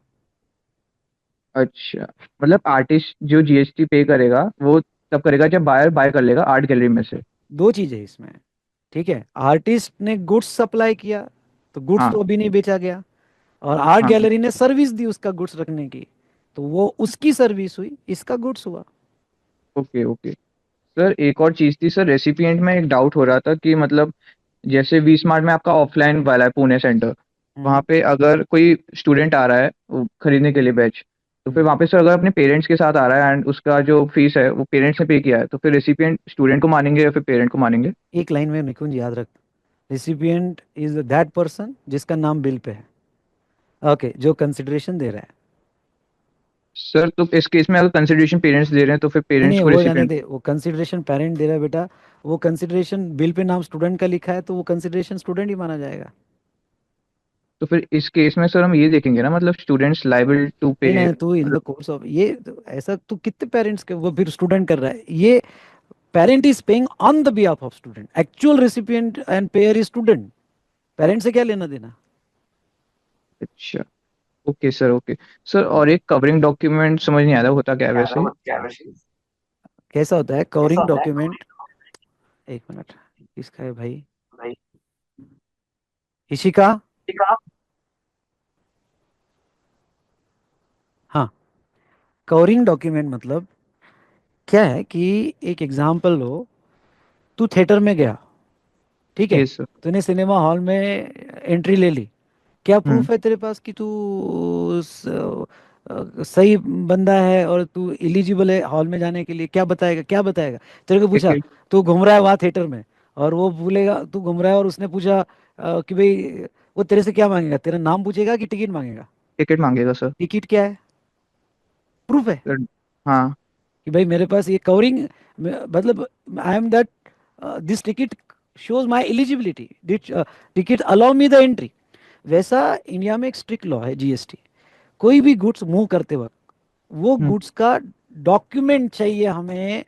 अच्छा, मतलब आर्टिस्ट जो जीएसटी पे करेगा वो तब करेगा जब बायर बाय कर लेगा आर्ट गैलरी में से। दो चीजें इसमें, ठीक है। आर्टिस्ट ने गुड्स सप्लाई किया तो गुड्स हाँ तो अभी नहीं बेचा गया, और आर्ट हाँ। गैलरी ने सर्विस दी उसका गुड्स रखने की, तो वो उसकी सर्विस हुई, इसका गुड्स हुआ। Okay okay sir. एक और चीज़ थी सर, रेसिपिएंट में एक डाउट हो रहा था कि मतलब जैसे वी स्मार्ट में आपका ऑफलाइन वाला है पुणे सेंटर, वहाँ पे अगर कोई स्टूडेंट आ रहा है वो खरीदने के लिए बैच, तो फिर वहाँ पे सर अगर अपने पेरेंट्स के साथ आ रहा है एंड उसका जो फीस है वो पेरेंट्स ने पे किया है, तो फिर रेसिपिएंट स्टूडेंट को मानेंगे या फिर पेरेंट को मानेंगे? एक लाइन में निकुंज याद रख, रिसिपिएंट इज दैट पर्सन जिसका नाम बिल पे है, ओके, जो कंसिडरेशन दे रहा है। सर तो इस केस में अगर कंसिडरेशन पेरेंट्स दे रहे हैं तो फिर नहीं पेरेंट्स नहीं, को वो रहने रेसिपिएंट। दे, वो कंसिडरेशन पेरेंट दे रहा है बेटा, वो कंसिडरेशन बिल पे नाम स्टूडेंट का लिखा है तो वो कंसिडरेशन स्टूडेंट ही माना जाएगा। तो फिर इस केस में सर हम ये देखेंगे ना, मतलब स्टूडेंट्स लाइबल टू पे। नहीं नहीं, तू इन द कोर्स ऑफ ये ऐसा तू कितने पेरेंट्स के वो फिर स्टूडेंट कर रहा है, ये parent is paying on the behalf of student, actual recipient and pair is student, parent से क्या लेना देना। अच्छा ओके सर ओके सर। और एक कवरिंग डॉक्यूमेंट समझ नहीं आ रहा होता क्या है वैसे? कैसा होता है कवरिंग डॉक्यूमेंट? एक मिनट, किसका है भाई? इशिका। हाँ, कवरिंग डॉक्यूमेंट मतलब क्या है कि एक एग्जाम्पल लो, तू थिएटर में गया, ठीक है, यस सर। तूने सिनेमा हॉल में एंट्री ले ली, क्या हम्म। प्रूफ है तेरे पास कि तू सही बंदा है और तू एलिजिबल है हॉल में जाने के लिए? क्या बताएगा, क्या बताएगा? तेरे को पूछा, टिकट। तू घूम रहा है वहाँ थिएटर में, और वो बोलेगा तू घूम रहा है, और उसने पूछा कि भाई, वो तेरे से क्या मांगेगा? तेरा नाम पूछेगा कि टिकट मांगेगा? टिकट मांगेगा सर। टिकट क्या है? प्रूफ है सर हाँ। कि भाई मेरे पास ये कवरिंग, मतलब I am that, this ticket shows my eligibility, ticket allow me the entry. वैसा इंडिया में एक स्ट्रिक्ट लॉ है जीएसटी, कोई भी गुड्स मूव करते वक्त वो हम्म गुड्स का डॉक्यूमेंट चाहिए हमें,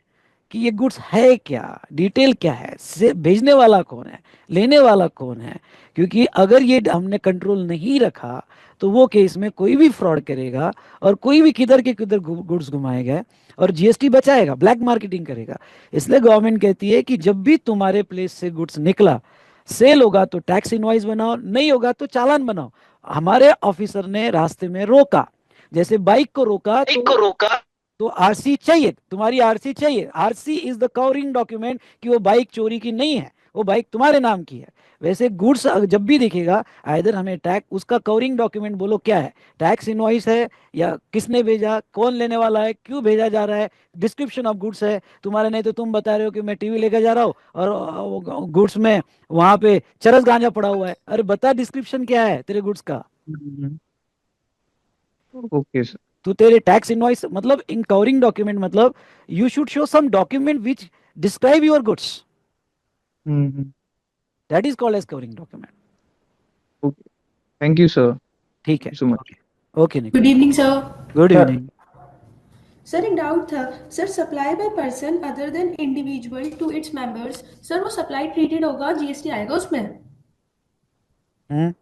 कि ये गुड्स है क्या, डिटेल क्या है, से भेजने वाला कौन है, लेने वाला कौन है। क्योंकि अगर ये हमने कंट्रोल नहीं रखा तो वो केस में कोई भी फ्रॉड करेगा, और कोई भी किधर के किधर गुड्स घुमाएगा और जीएसटी बचाएगा, ब्लैक मार्केटिंग करेगा। इसलिए गवर्नमेंट कहती है कि जब भी तुम्हारे प्लेस से गुड्स निकला, सेल होगा तो टैक्स इनवॉइस बनाओ, नहीं होगा तो चालान बनाओ। हमारे ऑफिसर ने रास्ते में रोका, जैसे बाइक को रोका तो आरसी चाहिए, तुम्हारी आरसी चाहिए, RC is the covering document कि वो बाइक चोरी की नहीं है, वो बाइक तुम्हारे नाम की है। वैसे गुड्स जब भी दिखेगा, आइदर हमें टैक्स, उसका कवरिंग डॉक्यूमेंट बोलो क्या है, टैक्स इनवॉइस है, या किसने भेजा, कौन लेने वाला है, क्यों भेजा जा रहा है, डिस्क्रिप्शन ऑफ गुड्स है तुम्हारे। नहीं तो तुम बता रहे हो कि मैं टीवी लेकर जा रहा हूँ और गुड्स में वहां पे चरस गांजा पड़ा हुआ है, अरे बता डिस्क्रिप्शन क्या है तेरे गुड्स का। Okay sir. तो तेरे टैक्स इनवॉइस मतलब इन कवरिंग डॉक्यूमेंट मतलब you should show some document which describe your goods, hmm. That is called as covering document. Okay, thank you sir, ठीक है, so much. Okay good Nikunj, evening sir. Good evening. Sir एक डाउट था sir, supply by person other than individual to its members, sir वो सप्लाई ट्रीटेड होगा, जीएसटी आएगा उसमें? Hmm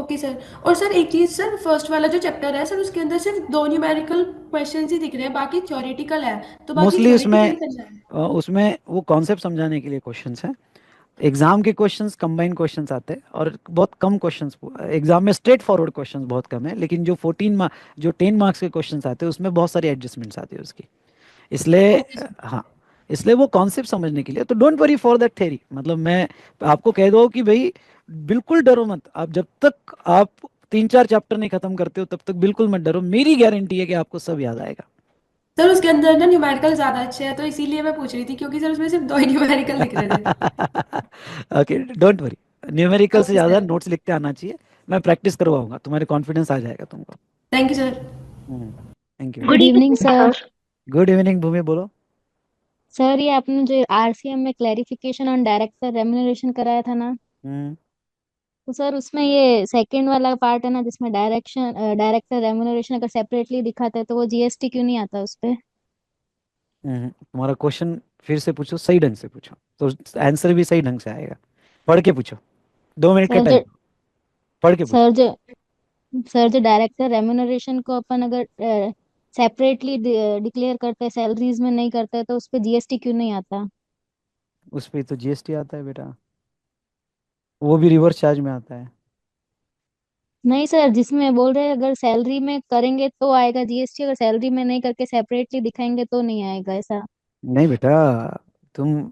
okay sir. और सर एक चीज़ सर, फर्स्ट वाला जो चैप्टर है सर उसके अंदर सिर्फ 2 न्यूमेरिकल क्वेश्चंस ही दिख रहे हैं, बाकी थ्योरेटिकल है, तो बाकी मोस्टली थ्योरेटिकल उसमें करना है। उसमें वो कॉन्सेप्ट समझाने के लिए क्वेश्चंस हैं। एग्जाम के क्वेश्चंस कंबाइंड क्वेश्चंस आते हैं और बहुत कम क्वेश्चंस एग्जाम में स्ट्रेट फॉरवर्ड क्वेश्चंस बहुत कम है, लेकिन जो 10 मार्क्स के क्वेश्चंस आते हैं उसमें बहुत सारी एडजस्टमेंट्स आती है उसकी। इसलिए हाँ, इसलिए वो कॉन्सेप्ट समझने के लिए तो don't worry for that theory. मतलब मैं आपको कह दो कि भाई बिल्कुल डरो मत, आप जब तक आप 3-4 चैप्टर नहीं खत्म करते हो तब तक बिल्कुल मत डरो, मेरी गारंटी है कि आपको सब याद आएगा। सर उसके अंदर ना न्यूमेरिकल ज्यादा अच्छे है, तो इसीलिए मैं पूछ रही थी, क्योंकि सर उसमें सिर्फ 2 ही न्यूमेरिकल दिख रहे थे। ओके डोंट वरी, न्यूमेरिकल से ओके ज़्यादा सर, नोट्स लिखते आना चाहिए। मैं प्रैक्टिस करवाऊंगा, तुम्हारे कॉन्फिडेंस आ जाएगा तुमको। Thank you sir. Thank you. Good evening sir. Good evening Bhumi, बोलो। सर ये आपने जो आरसीएम में क्लैरिफिकेशन ऑन डायरेक्टर रेम्युनरेशन कराया था ना, हम्म तो सर उसमें ये सेकंड वाला पार्ट है ना जिसमें डायरेक्टर रेम्युनरेशन अगर सेपरेटली दिखाता है तो वो जीएसटी क्यों नहीं आता उस पे? तुम्हारा क्वेश्चन फिर से पूछो, सही ढंग से पूछो तो आंसर भी सही ढंग से आएगा। पढ़ के पूछो, 2 मिनट का सर टाइम, जो पढ़ के पूछो। सर जो सर जो डायरेक्टर रेम्युनरेशन को अपन अगर सेपरेटली डिक्लेयर करते हैं, सैलरीज में नहीं करते हैं, तो उस पे जीएसटी क्यों नहीं आता? उस पे तो जीएसटी आता है बेटा, वो भी रिवर्स चार्ज में आता है। नहीं सर, जिसमें बोल रहे हैं अगर सैलरी में करेंगे तो आएगा जीएसटी, अगर सैलरी में नहीं करके सेपरेटली दिखाएंगे तो नहीं आएगा, ऐसा? नहीं बेटा, तुम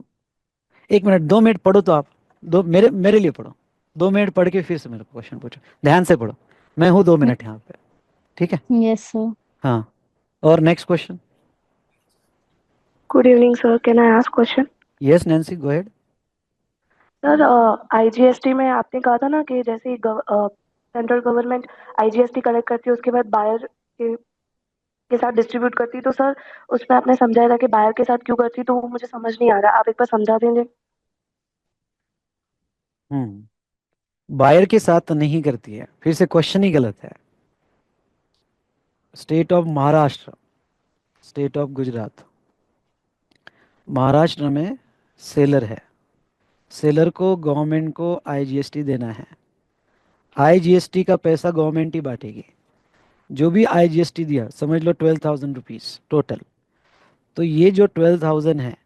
1 मिनट 2 मिनट पढ़ो तो आप, दो मेरे मेरे लिए पढ़ो, 2 मिनट पढ़ के फिर से मेरे को क्वेश्चन पूछो, ध्यान से पढ़ो। मैं हूँ 2 मिनट यहाँ पे, ठीक है। Yes sir. हाँ, और next question. Good evening, sir. Can I ask question? Yes Nancy, go ahead. Sir IGST में आपने कहा था ना कि जैसे सेंट्रल गवर्नमेंट आईजीएसटी कलेक्ट करती है उसके बाद बायर के साथ डिस्ट्रीब्यूट करती, तो सर उसमें आपने समझाया था कि बायर के साथ क्यों करती, तो वो मुझे समझ नहीं आ रहा, आप एक बार समझा देंगे? बायर के साथ तो नहीं करती है, फिर से क्वेश्चन ही गलत है। State of Maharashtra, state of Gujarat, Maharashtra में सेलर है, सेलर को गवर्नमेंट को आईजीएसटी देना है, आईजीएसटी का पैसा गवर्नमेंट ही बांटेगी। जो भी आईजीएसटी दिया समझ लो 12,000 रुपीज़ टोटल, तो ये जो 12,000 है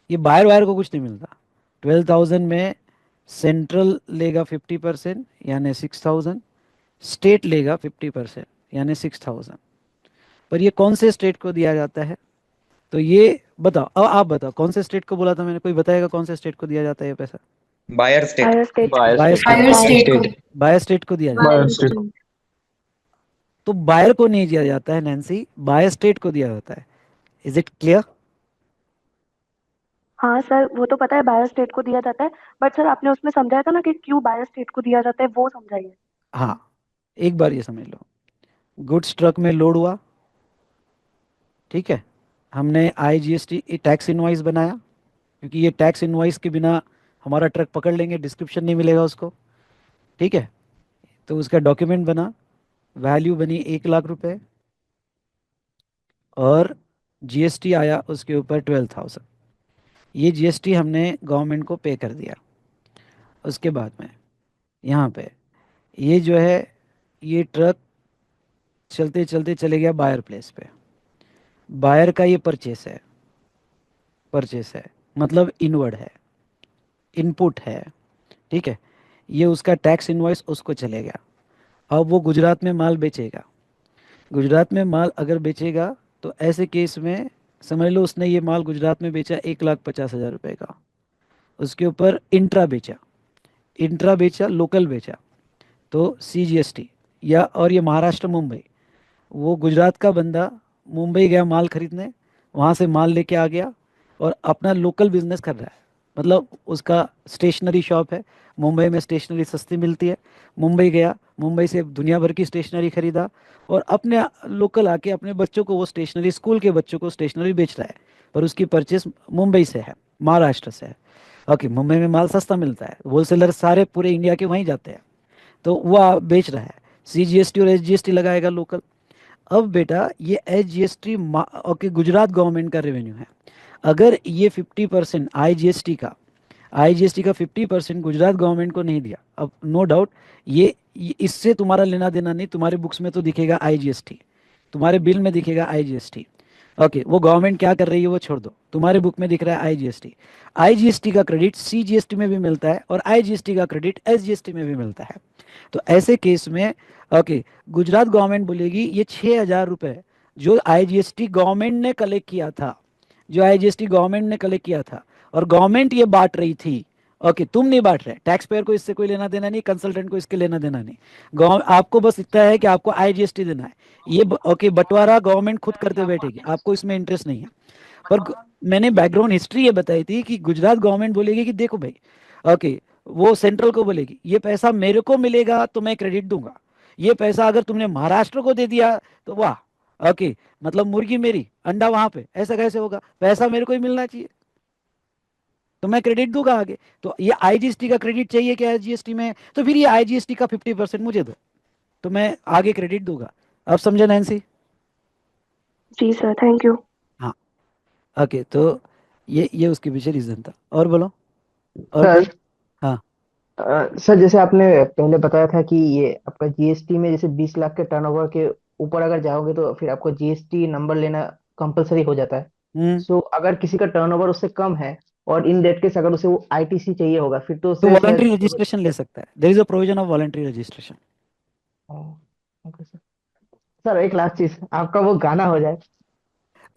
ये बायर वायर को कुछ नहीं मिलता। 12,000 में सेंट्रल लेगा 50% यानी 6,000, स्टेट लेगा 50% यानी 6,000। पर ये कौन से स्टेट को दिया जाता है, तो ये बताओ, अब आप बताओ कौन से स्टेट को बोला था मैंने, कोई बताएगा कौन से स्टेट को दिया जाता है ये पैसा? Buyer state. Buyer state. Buyer state, buyer state को दिया जाता है। तो बायर को नहीं दिया जाता है नैन्सी, बायर स्टेट को दिया जाता है। Is it clear? हाँ सर, वो तो पता है बायर स्टेट को दिया जाता है, बट सर आपने उसमें समझाया था ना कि क्यों बायर स्टेट को दिया जाता है, वो समझाइए। हाँ, एक बार ये समझ लो, गुड्स ट्रक में लोड हुआ, ठीक है, हमने आईजीएसटी टैक्स इनवॉइस बनाया, क्योंकि ये टैक्स इनवॉइस के बिना हमारा ट्रक पकड़ लेंगे, डिस्क्रिप्शन नहीं मिलेगा उसको, ठीक है। तो उसका डॉक्यूमेंट बना, वैल्यू बनी 1 लाख रुपए, और जीएसटी आया उसके ऊपर 12,000। ये जीएसटी हमने गवर्नमेंट को पे कर दिया। उसके बाद में यहाँ पे ये जो है, ये ट्रक चलते चलते चले गया बायर प्लेस पे, बायर का ये परचेस है, परचेस है मतलब इनवर्ड है, इनपुट है, ठीक है। ये उसका टैक्स इनवॉइस उसको चलेगा। अब वो गुजरात में माल बेचेगा, गुजरात में माल अगर बेचेगा तो ऐसे केस में समझ लो उसने ये माल गुजरात में बेचा 1,50,000 रुपये का, उसके ऊपर इंट्रा बेचा, इंट्रा बेचा, लोकल बेचा, तो सीजीएसटी या, और ये महाराष्ट्र मुंबई, वो गुजरात का बंदा मुंबई गया माल खरीदने, वहाँ से माल लेके आ गया और अपना लोकल बिजनेस कर रहा है। मतलब उसका स्टेशनरी शॉप है, मुंबई में स्टेशनरी सस्ती मिलती है, मुंबई गया, मुंबई से दुनिया भर की स्टेशनरी खरीदा और अपने लोकल आके अपने बच्चों को वो स्टेशनरी, स्कूल के बच्चों को स्टेशनरी बेच रहा है, पर उसकी परचेस मुंबई से है, महाराष्ट्र से है। ओके, मुंबई में माल सस्ता मिलता है, होलसेलर सारे पूरे इंडिया के वहीं जाते हैं, तो वो बेच रहा है, सीजीएसटी और एसजीएसटी लगाएगा लोकल। अब बेटा ये एसजीएसटी ओके गुजरात गवर्नमेंट का रेवेन्यू है, अगर ये 50% आईजीएसटी का आईजीएसटी का 50% गुजरात गवर्नमेंट को नहीं दिया। अब नो डाउट ये इससे तुम्हारा लेना देना नहीं, तुम्हारे बुक्स में तो दिखेगा आईजीएसटी, तुम्हारे बिल में दिखेगा आईजीएसटी। ओके, वो गवर्नमेंट क्या कर रही है वो छोड़ दो, तुम्हारे बुक में दिख रहा है आईजीएसटी। आईजीएसटी का क्रेडिट सीजीएसटी में भी मिलता है और आईजीएसटी का क्रेडिट एसजीएसटी में भी मिलता है। तो ऐसे केस में ओके, गुजरात गवर्नमेंट बोलेगी ये 6,000 रुपये जो आईजीएसटी गवर्नमेंट ने कलेक्ट किया था, जो आईजीएसटी गवर्नमेंट ने कलेक्ट किया था और गवर्नमेंट ये बांट रही थी, ओके तुम नहीं बांट रहे, टैक्स पेयर को इससे कोई लेना देना नहीं, कंसल्टेंट को इसके लेना देना नहीं, आपको बस इतना है कि आपको आईजीएसटी देना है। ये ओके बंटवारा गवर्नमेंट खुद करते बैठेगी, आपको इसमें इंटरेस्ट नहीं है। पर मैंने बैकग्राउंड हिस्ट्री ये बताई थी कि गुजरात गवर्नमेंट बोलेगी कि देखो भाई, ओके वो सेंट्रल को बोलेगी ये पैसा मेरे को मिलेगा तो मैं क्रेडिट दूंगा, ये पैसा अगर तुमने महाराष्ट्र को दे दिया तो वाह, ओके मतलब मुर्गी मेरी अंडा वहां पे, ऐसा कैसे होगा, पैसा मेरे को ही मिलना चाहिए तो मैं क्रेडिट दूंगा आगे। तो ये आईजीएसटी का क्रेडिट चाहिए क्या जीएसटी में, तो फिर ये आईजीएसटी का 50% मुझे दो तो मैं आगे क्रेडिट दूंगा। अब समझे नैन्सी? जी सर, थैंक यू। हाँ ओके, तो ये उसके पीछे रीजन था। और बोलो और सर कोई? हाँ सर जैसे आपने पहले बताया था कि ये आपका जीएसटी में जैसे 20 लाख के टर्नओवर के ऊपर अगर जाओगे तो फिर आपको जीएसटी नंबर लेना कंपलसरी हो जाता है। सो अगर किसी का टर्नओवर उससे कम है और इन दैट केस अगर उसे वो आईटीसी चाहिए होगा फिर तो तो उसे वॉलंटरी शायद रजिस्ट्रेशन ले सकता है, there is a provision of voluntary registration. Okay sir. Sir एक लास्ट चीज, आपका वो गाना हो जाए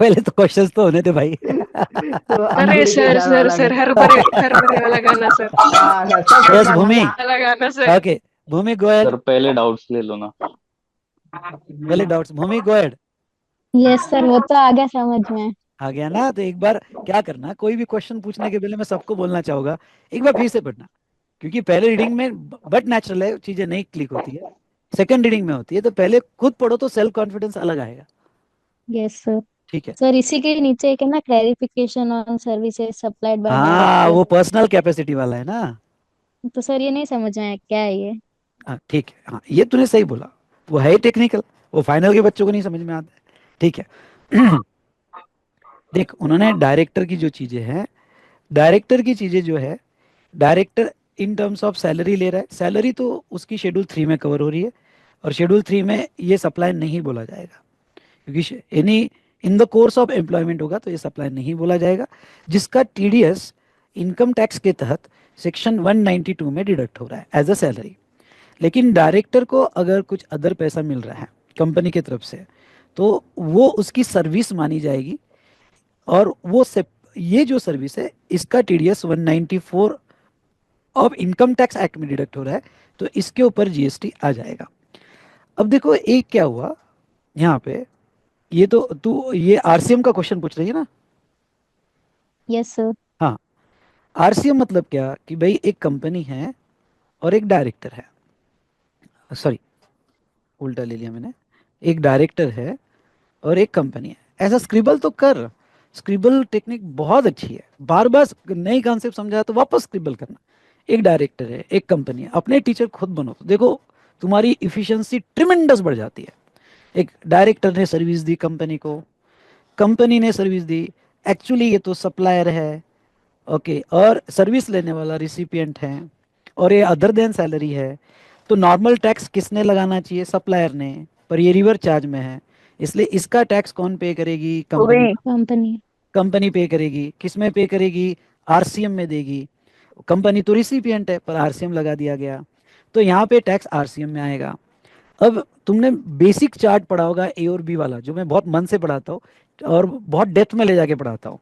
पहले तो क्वेश्चंस तो होने दे भाई। तो अरे अंधेरे के सर उजाला सर वाला सर गाना। हर बड़े वाला गाना सर, सब यस सब भूमि, वाला गाना सर। ओके भूमि गो अहेड, सर पहले डाउट्स ले लो ना। पहले डाउट्स, भूमि गो अहेड। यस सर, वो तो आ गया समझ में। आ गया ना, तो एक बार क्या करना, कोई भी क्वेश्चन पूछने के पहले मैं सबको बोलना चाहूंगा एक बार फिर से पढ़ना, क्योंकि पहले रीडिंग में बट नेचुरल है, चीजें नहीं क्लिक होती है, सेकंड रीडिंग में होती है, तो पहले खुद पढ़ो तो सेल्फ कॉन्फिडेंस अलग आएगा। Yes sir. ठीक है, सर इसी के नीचे एक है ना, clarification on services supplied by हाँ वो डायरेक्टर, पर्सनल कैपेसिटी वाला है ना। तो सर ये नहीं समझ आया क्या है ये। हाँ ठीक है, हाँ ये तूने सही बोला, वो है टेक्निकल, वो फाइनल के बच्चों को नहीं समझ में आता है। ठीक है देख उन्होंने डायरेक्टर की जो चीजें हैं, डायरेक्टर की चीजें जो है, director in terms of salary ले रहा है, सैलरी तो उसकी शेड्यूल 3 में कवर हो रही है और शेड्यूल 3 में ये सप्लाई नहीं बोला जाएगा, क्योंकि any in the course of employment होगा तो ये सप्लाई नहीं बोला जाएगा, जिसका टीडीएस इनकम टैक्स के तहत सेक्शन 192 में डिडक्ट हो रहा है एज अ सैलरी। लेकिन डायरेक्टर को अगर कुछ अदर पैसा मिल रहा है कंपनी की तरफ से तो वो उसकी सर्विस मानी जाएगी, और वो ये जो सर्विस है इसका TDS 194 of income tax act में डिडक्ट हो रहा है, तो इसके ऊपर जीएसटी आ जाएगा। अब देखो एक क्या हुआ यहाँ पे, ये तो तू ये आरसीएम का क्वेश्चन पूछ रही है ना? Yes sir. हाँ, आरसीएम मतलब क्या कि भाई एक कंपनी है और एक डायरेक्टर है, सॉरी उल्टा ले लिया मैंने, एक डायरेक्टर है और एक कंपनी है। ऐसा स्क्रिबल तो कर, स्क्रिबल टेक्निक बहुत अच्छी है, बार बार नई कॉन्सेप्ट समझाया तो वापस स्क्रिबल करना। एक डायरेक्टर है, एक कंपनी है, अपने टीचर खुद बनो, देखो तुम्हारी इफिशिएंसी ट्रिमेंडस बढ़ जाती है। एक डायरेक्टर ने सर्विस दी कंपनी को, कंपनी ने सर्विस दी, एक्चुअली ये तो सप्लायर है, ओके, और सर्विस लेने वाला रिसिपिएंट है, और ये अदर देन सैलरी है, तो नॉर्मल टैक्स किसने लगाना चाहिए? सप्लायर ने, पर ये रिवर चार्ज में है, इसलिए इसका टैक्स कौन पे करेगी? कंपनी। कंपनी पे करेगी, किस में पे करेगी? आरसीएम में देगी। कंपनी तो रिसिपिएंट है पर आरसीएम लगा दिया गया, तो यहाँ पे टैक्स आरसीएम में आएगा। अब तुमने बेसिक चार्ट पढ़ा होगा ए और बी वाला, जो मैं बहुत मन से पढ़ाता हूँ और बहुत डेप्थ में ले जाके पढ़ाता हूँ।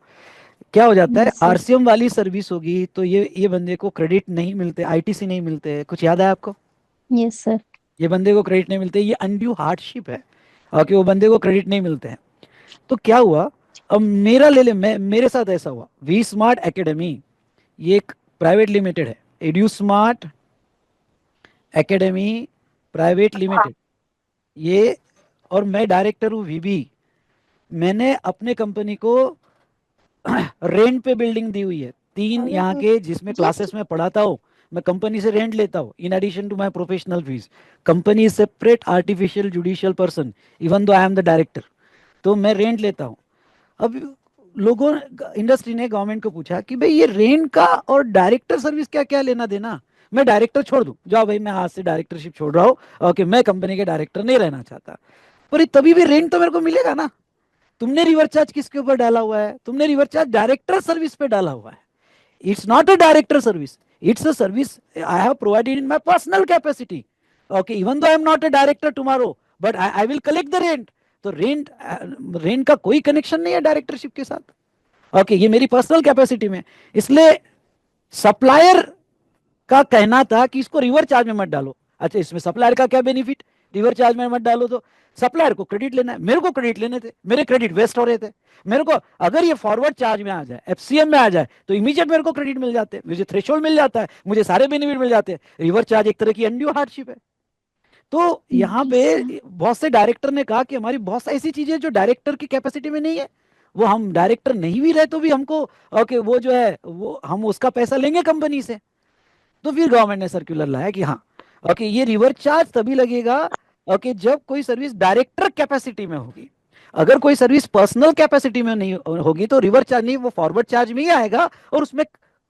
क्या हो जाता है, आरसीएम वाली सर्विस होगी तो ये बंदे को क्रेडिट नहीं मिलते, आईटीसी नहीं मिलते, कुछ याद है आपको? Yes sir. ये बंदे को क्रेडिट नहीं मिलते, ये अनड्यू हार्डशिप है कि वो बंदे को क्रेडिट नहीं मिलते हैं। तो क्या हुआ, अब मेरा ले ले, मेरे साथ ऐसा हुआ, वी स्मार्ट एकेडमी, ये एक प्राइवेट लिमिटेड है, edu smart academy private limited, ये, और मैं डायरेक्टर हूँ वीबी। मैंने अपने कंपनी को रेंट पे बिल्डिंग दी हुई है 3 यहाँ के, जिसमें क्लासेस में पढ़ाता हूँ, मैं कंपनी से रेंट लेता हूँ in addition to my professional fees. Company is separate artificial judicial person even though I am the director, तो मैं रेंट लेता हूँ। अब लोगों, इंडस्ट्री ने गवर्नमेंट को पूछा कि भाई ये रेंट का और डायरेक्टर सर्विस क्या क्या लेना देना, मैं डायरेक्टर छोड़ दूं, जाओ भाई मैं आज से डायरेक्टरशिप छोड़ रहा हूँ, ओके मैं कंपनी के डायरेक्टर नहीं रहना चाहता, पर तभी भी रेंट तो मेरे को मिलेगा ना। तुमने रिवर चार्ज किसके ऊपर डाला हुआ है? तुमने रिवर चार्ज डायरेक्टर सर्विस पे डाला हुआ है। It's not a director service, it's a service I have provided in my personal capacity. Okay, even though I am not a director tomorrow, but I will collect the rent. तो रेंट का कोई कनेक्शन नहीं है डायरेक्टरशिप के साथ। ओके, ये मेरी पर्सनल कैपेसिटी में। इसलिए सप्लायर का कहना था कि इसको रिवर चार्ज में मत डालो। अच्छा, इसमें सप्लायर का क्या बेनिफिट? रिवर चार्ज में मत डालो तो सप्लायर को क्रेडिट लेना है, मेरे को क्रेडिट लेने थे, मेरे क्रेडिट वेस्ट हो रहे थे। मेरे को अगर ये फॉरवर्ड चार्ज में आ जाए, एफसीएम में आ जाए, तो इमीडिएट मेरे को क्रेडिट मिल जाते हैं, मुझे थ्रेशोल्ड मिल जाता है, मुझे सारे बेनिफिट मिल जाते हैं। रिवर चार्ज एक तरह की अनड्यू हार्डशिप है। तो यहाँ पे बहुत से डायरेक्टर ने कहा कि हमारी बहुत सी ऐसी चीजें जो डायरेक्टर की कैपेसिटी में नहीं है, वो हम डायरेक्टर नहीं भी रहे तो भी हमको ओके वो जो है वो हम उसका पैसा लेंगे कंपनी से। तो फिर गवर्नमेंट ने सर्कुलर लाया कि हाँ ओके ये रिवर चार्ज तभी लगेगा ओके जब कोई सर्विस डायरेक्टर कैपेसिटी में होगी। अगर कोई सर्विस पर्सनल कैपेसिटी में नहीं होगी तो रिवर चार्ज नहीं, वो फॉरवर्ड चार्ज में ही आएगा और उसमें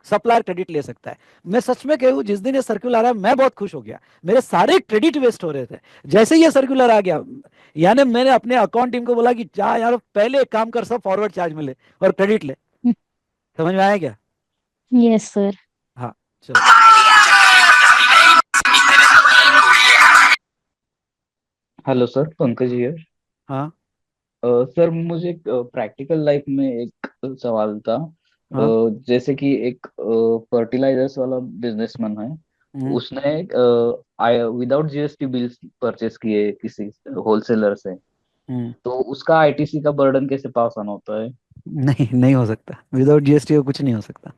सप्लायर क्रेडिट ले सकता है। मैं सच में कहूँ, जिस दिन ये सर्कुलर आया मैं बहुत खुश हो गया, मेरे सारे क्रेडिट वेस्ट हो रहे थे। जैसे ही ये सर्कुलर आ गया, यानी मैंने अपने अकाउंट टीम को बोला कि जा यार पहले एक काम कर, सब फॉरवर्ड चार्ज में ले और क्रेडिट ले। समझ में आया क्या? Yes sir. हाँ चलो। Hello sir, Pankaj here. हाँ सर मुझे प्रैक्टिकल लाइफ में एक सवाल था। हाँ जैसे कि एक फर्टिलाइजर्स वाला बिजनेसमैन है, हम्म, उसने विदाउट जीएसटी बिल्स परचेस किए किसी होलसेलर से, हम्म। तो उसका आईटीसी का बर्डन कैसे पास ऑन होता है? नहीं, नहीं हो सकता विदाउट जीएसटी को, कुछ नहीं हो सकता,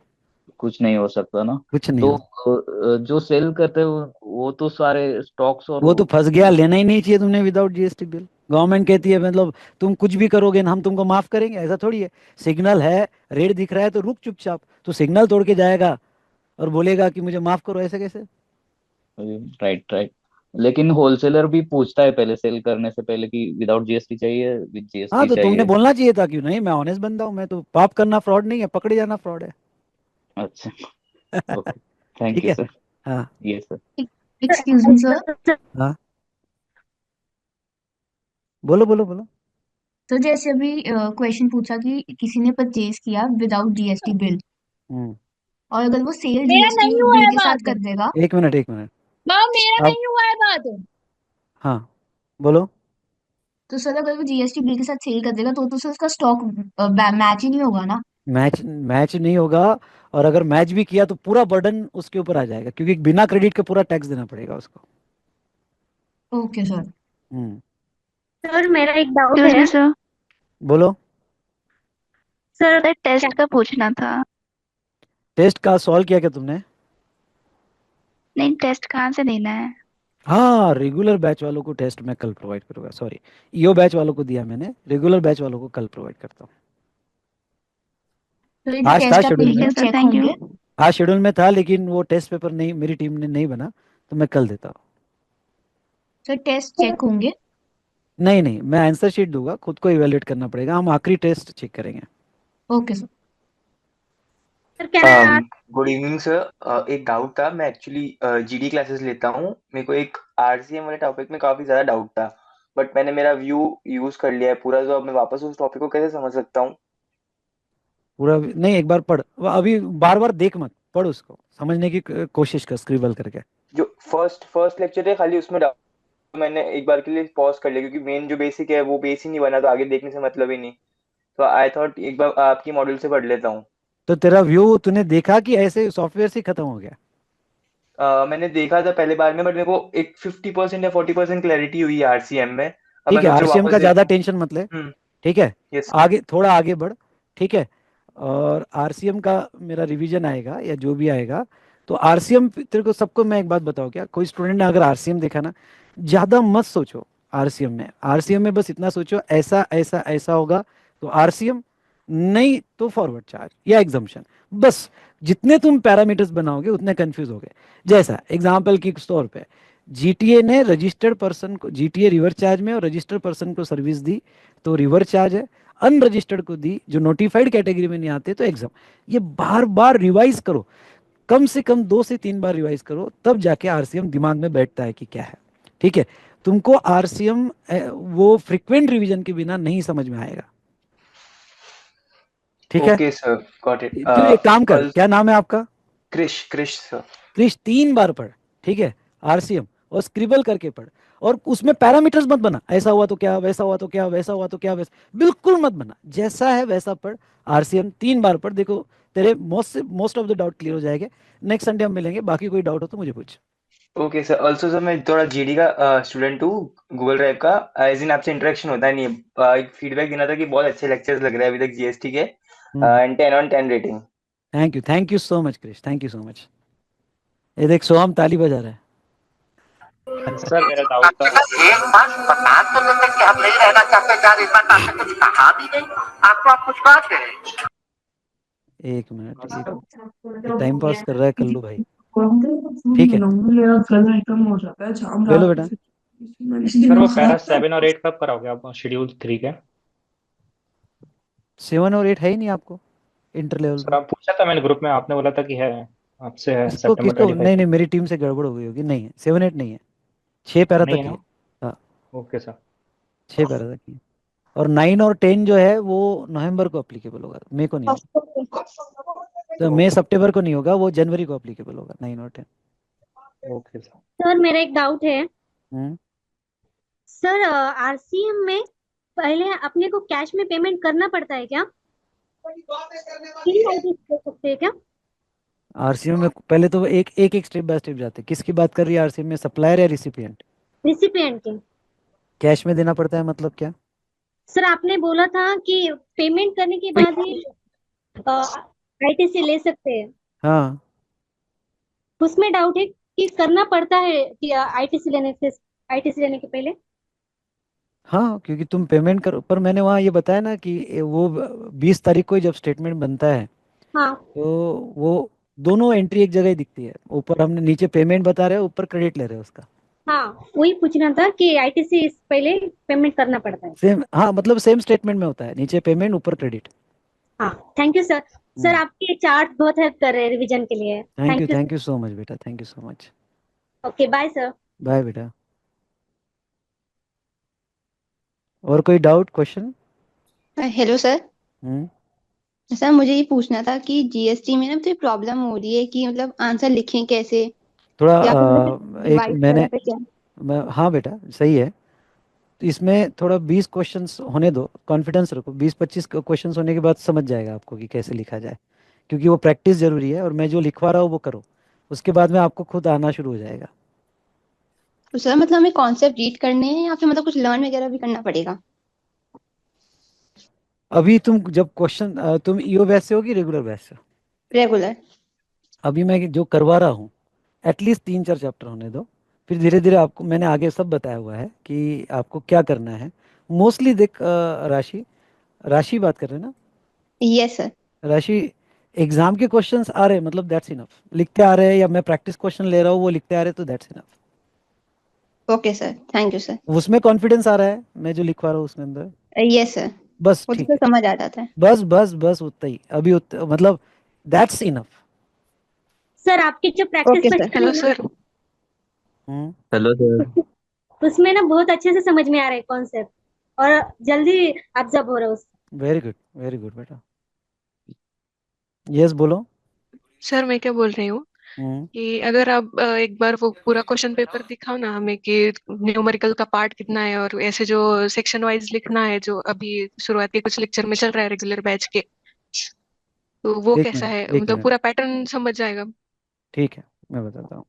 कुछ नहीं हो सकता ना? कुछ नहीं तो हो। जो सेल करते हैं वो तो सारे स्टॉक्स और वो तो फंस गया, लेना ही नहीं चाहिए तुमने विदाउट जीएसटी बिल। गवर्नमेंट कहती है मतलब तुम कुछ भी करोगे ना हम तुमको माफ करेंगे, ऐसा थोड़ी है। सिग्नल है, रेड दिख रहा है तो रुक चुपचाप, तो सिग्नल तोड़ के जाएगा और बोलेगा कि मुझे माफ करो, ऐसे कैसे? Right right. लेकिन होलसेलर भी पूछता है पहले सेल करने से पहले कि विदाउट जीएसटी चाहिए, विद हाँ जीएसटी तो तुमने चाहिए। बोलना चाहिए था, क्यों नहीं, मैं ऑनेस्ट बंदा हूँ, मैं तो पाप करना फ्रॉड नहीं है, पकड़े जाना फ्रॉड है। अच्छा, ओके, थैंक ठीक यू है। सर। हाँ yes sir. Excuse me sir. हाँ, बोलो बोलो बोलो। तो जैसे अभी क्वेश्चन पूछा कि किसी ने परचेज किया विदाउट जीएसटी बिल, हम्म, और अगर वो सेल मेरा जीएसटी नहीं हुआ बिल है के साथ बात। कर देगा। एक मिनट एक मिनट। माँ मेरा अब नहीं हुआ है बात। हाँ बोलो। तो सर अगर वो जीएसटी बिल के साथ सेल कर देगा तो सर उसका स्टॉक मैच ही नहीं होगा ना। मैच मैच नहीं होगा, और अगर मैच भी किया तो पूरा बर्डन उसके ऊपर आ जाएगा, क्योंकि बिना क्रेडिट के पूरा टैक्स देना पड़ेगा उसको। Okay sir. हम्म, सर मेरा एक डाउट एक्सक्यूज है। मी सर। बोलो। सर टेस्ट का पूछना था। टेस्ट का सॉल्व किया क्या तुमने? नहीं, टेस्ट कहाँ से देना है? हाँ, रेगुलर बैच वालों को टेस्ट मैं कल प्रोवाइड करूंगा, सॉरी ईओ बैच वालों को दिया मैंने, रेगुलर बैच वालों को कल प्रोवाइड करता हूँ। तो ये जो आज था टेस्ट शेड्यूल ठीक में, है सर, चेक थैंक यू। होंगे। आज शेड्यूल में था लेकिन वो टेस्ट पेपर नहीं, मेरी टीम ने नहीं बना, तो मैं कल देता हूँ। सर टेस्ट चेक होंगे। नहीं नहीं, मैं आंसर शीट दूंगा, खुद को इवेल्युएट करना पड़ेगा, हम आखिरी टेस्ट चेक करेंगे। Okay sir. Sir can I good evening sir. एक डाउट था, मैं एक्चुअली जीडी क्लासेस लेता हूँ, मेरे को एक आरसीएम वाले टॉपिक में काफी ज्यादा डाउट था, बट मैंने मेरा व्यू यूज कर लिया है पूरा, तो अब मैं वापस उस टॉपिक को कैसे समझ सकता हूँ? पूरा नहीं, एक बार पढ़, अभी बार बार देख मत, पढ़ उसको, समझने की कोशिश कर स्क्रिबल करके। जो फर्स्ट फर्स्ट लेक्चर है खाली उसमें डाउट, मैंने एक बार के लिए पॉज कर लिया क्योंकि मेन जो बेसिक है वो बेस ही नहीं बना, तो आगे देखने से मतलब ही नहीं, तो आई थॉट एक बार आपकी मॉड्यूल से पढ़ लेता हूँ। तो तेरा व्यू तूने देखा कि ऐसे सॉफ्टवेयर से खत्म हो गया? मैंने देखा था पहले बार में, बट मेरे को एक 50% या 40% क्लैरिटी हुई है आरसीएम में। अब ठीक मैं है, सोच रहा हूँ आरसीएम वापस का ज्यादा देखूं। टेंशन मत ले। ठीक है, यस। आगे थोड़ा आगे बढ़। ठीक है, और आरसीएम का मेरा रिवीजन आएगा या जो भी आएगा, तो आरसीएम तेरे को सबको मैं एक बात बताऊं क्या, कोई स्टूडेंट ने अगर आरसीएम देखा ना, ज्यादा मत सोचो आरसीएम में। आरसीएम में बस इतना सोचो ऐसा ऐसा ऐसा होगा तो आरसीएम, नहीं तो फॉरवर्ड चार्ज या एग्जम्पशन, बस जितने तुम पैरामीटर्स बनाओगे उतने कंफ्यूज होगे। जैसा एग्जाम्पल के तौर पे जीटीए ने रजिस्टर्ड पर्सन को, जीटीए रिवर चार्ज में और रजिस्टर्ड पर्सन को सर्विस दी तो रिवर चार्ज है। अनरजिस्टर्ड को दी, जो नोटिफाइड कैटेगरी में नहीं आते तो एग्जाम। ये बार बार रिवाइज करो, कम से कम 2 से 3 बार रिवाइज करो, तब जाके आरसीएम दिमाग में बैठता है कि क्या है। ठीक है, तुमको आरसीएम वो फ्रिक्वेंट रिवीजन के बिना नहीं समझ में आएगा। ठीक है, ओके सर, गॉट इट। तो एक काम कर, क्या नाम है आपका? क्रिश, क्रिश सर। क्रिश, 3 बार पढ़, ठीक है, आरसीएम, और स्क्रिबल करके पढ़। और उसमें पैरामीटर्स मत बना, ऐसा हुआ तो क्या, वैसा हुआ तो क्या, वैसा हुआ तो क्या, वैसा बिल्कुल मत बना, जैसा है वैसा पढ़। आरसीएम 3 बार पढ़, देखो तेरे most of the doubt clear हो जाएंगे। नेक्स्ट संडे हम मिलेंगे, बाकी कोई डाउट हो तो मुझे पूछ। ओके सर, ऑल्सो सर मैं थोड़ा जीडी का स्टूडेंट हूँ, गूगल ड्राइव का। एज इन आपसे इंटरेक्शन होता नहीं है, एक फीडबैक देना था कि बहुत अच्छे लेक्चर्स लग रहे हैं अभी तक जीएसटी के, and 10 on 10 rating. Thank you so much Krish, thank you so much. ये देख सोहम ताली बजा रहा है। सर मेरा डाउट था, एक बार बता तो देते कि हम नहीं रहना चाहते यार, इस बार आपने कुछ कहा भी नहीं, आपको आप कुछ बात करें। एक मिनट, टाइम पास कर रहा है कल्लू भाई। ठीक है, बोलो बेटा। सर वो पैरा 7 और 8 कब कराओगे आप शेड्यूल 3 के? 7 और 8 है ही नहीं आपको इंटर लेवल सर में। आप पूछा था मैंने ग्रुप में, आपने बोला था कि है, आपसे है किसको सितंबर किसको 25 नहीं को। नहीं, मेरी टीम से गड़बड़ हो गई होगी, नहीं है 7 8 नहीं है, 6 पैरा नहीं तक है ही है। ना? हाँ, ओके सर। 6 पैरा तक ही है। और 9 और 10 जो है वो नवंबर को अप्लीकेबल होगा, मई को नहीं होगा। तो मई सितंबर को नहीं होगा, वो जनवरी को अप्लीकेबल होगा 9 और 10। Okay sir. सर मेरा एक डाउट है हम्म सर, आरसीएम में पहले अपने को कैश में पेमेंट करना पड़ता है क्या? तीन आईडी दे सकते हैं क्या? आरसीएम में पहले तो एक एक एक स्टेप बाय स्टेप जाते हैं। किसकी बात कर रही है आरसीएम में, सप्लायर या रिसिपिएंट? रिसिपिएंट के। कैश में देना पड़ता है मतलब क्या? सर आपने बोला था कि पेमेंट करने के बाद ही आईटीसी ले सकते हैं, हाँ, उसमें डाउट है कि करना पड़ता है कि आईटीसी लेने के पहले। हाँ, क्योंकि तुम पेमेंट करो, पर मैंने वहाँ ये बताया ना कि वो 20 तारीख को ही जब स्टेटमेंट बनता है हाँ तो वो दोनों एंट्री एक जगह ही दिखती है। ऊपर हमने नीचे पेमेंट बता रहे हैं, ऊपर क्रेडिट ले रहे हैं उसका। हाँ, वही पूछना था कि आईटीसी पहले पेमेंट करना पड़ता है। सेम, हाँ, मतलब सेम स्टेटमेंट में होता है, नीचे पेमेंट ऊपर क्रेडिट। हाँ, थैंक यू सर। सर आपके चार्ट बहुत हेल्प कर रहे हैं रिवीजन के लिए। थैंक यू सो मच बेटा, thank you so much. Okay, bye sir. Bye बेटा। और कोई doubt question? Hello sir. Hmm sir मुझे ये पूछना था कि जीएसटी में ना तो प्रॉब्लम हो रही है कि मतलब आंसर लिखें कैसे, थोड़ा या फिर एक रिवाइज मैंने वगैरह पे क्या? हाँ बेटा सही है, तो इसमें थोड़ा 20 क्वेश्चंस होने दो, कॉन्फिडेंस रखो, 20 25 क्वेश्चंस होने के बाद समझ जाएगा आपको कि कैसे लिखा जाए, क्योंकि वो प्रैक्टिस जरूरी है। और मैं जो लिखवा रहा हूँ वो करो, उसके बाद में आपको खुद आना शुरू हो जाएगा। तो सर मतलब हमें कॉन्सेप्ट रीड करने हैं या फिर मतलब कुछ लर्न वगैरह भी करना पड़ेगा? अभी तुम जब क्वेश्चन, तुम ईओ बैच से हो कि रेगुलर बैच से? रेगुलर। अभी मैं जो करवा रहा हूँ एटलीस्ट 3 4 चैप्टर होने दो, फिर धीरे धीरे आपको मैंने आगे सब बताया हुआ है कि आपको क्या करना है। मोस्टली देख, राशि राशि बात कर रहे हैं ना? Yes sir. राशि, एग्जाम के क्वेश्चंस आ रहे हैं मतलब दैट्स इनफ, लिखते आ रहे हैं, या मैं प्रैक्टिस क्वेश्चन ले रहा हूँ वो लिखते आ रहे हैं तो that's enough. Okay sir, thank you sir. उसमें कॉन्फिडेंस आ रहा है मैं जो लिखवा रहा हूँ उसमें अंदर? यस सर, बस वो ठीक तो है, समझ आ जाता है। बस बस बस उतना ही, अभी मतलब दैट्स इनफ। सर आपके जो practice okay sir. Question hello है सर। Hello sir. ना, उसमें ना बहुत अच्छे से समझ में आ रहा है कॉन्सेप्ट, और जल्दी ऑब्जर्व हो रहा है उससे। वेरी गुड बेटा। यस बोलो। सर मैं क्या बोल रही हूँ हम्म कि अगर आप एक बार वो पूरा क्वेश्चन पेपर दिखाओ ना हमें कि न्यूमेरिकल का पार्ट कितना है, और ऐसे जो सेक्शन वाइज लिखना है जो अभी शुरुआत के कुछ लेक्चर में चल रहा है रेगुलर बैच के, तो वो एक कैसा मिनट है, एक मतलब मिनट पूरा पैटर्न समझ जाएगा। ठीक है, मैं बताता हूँ,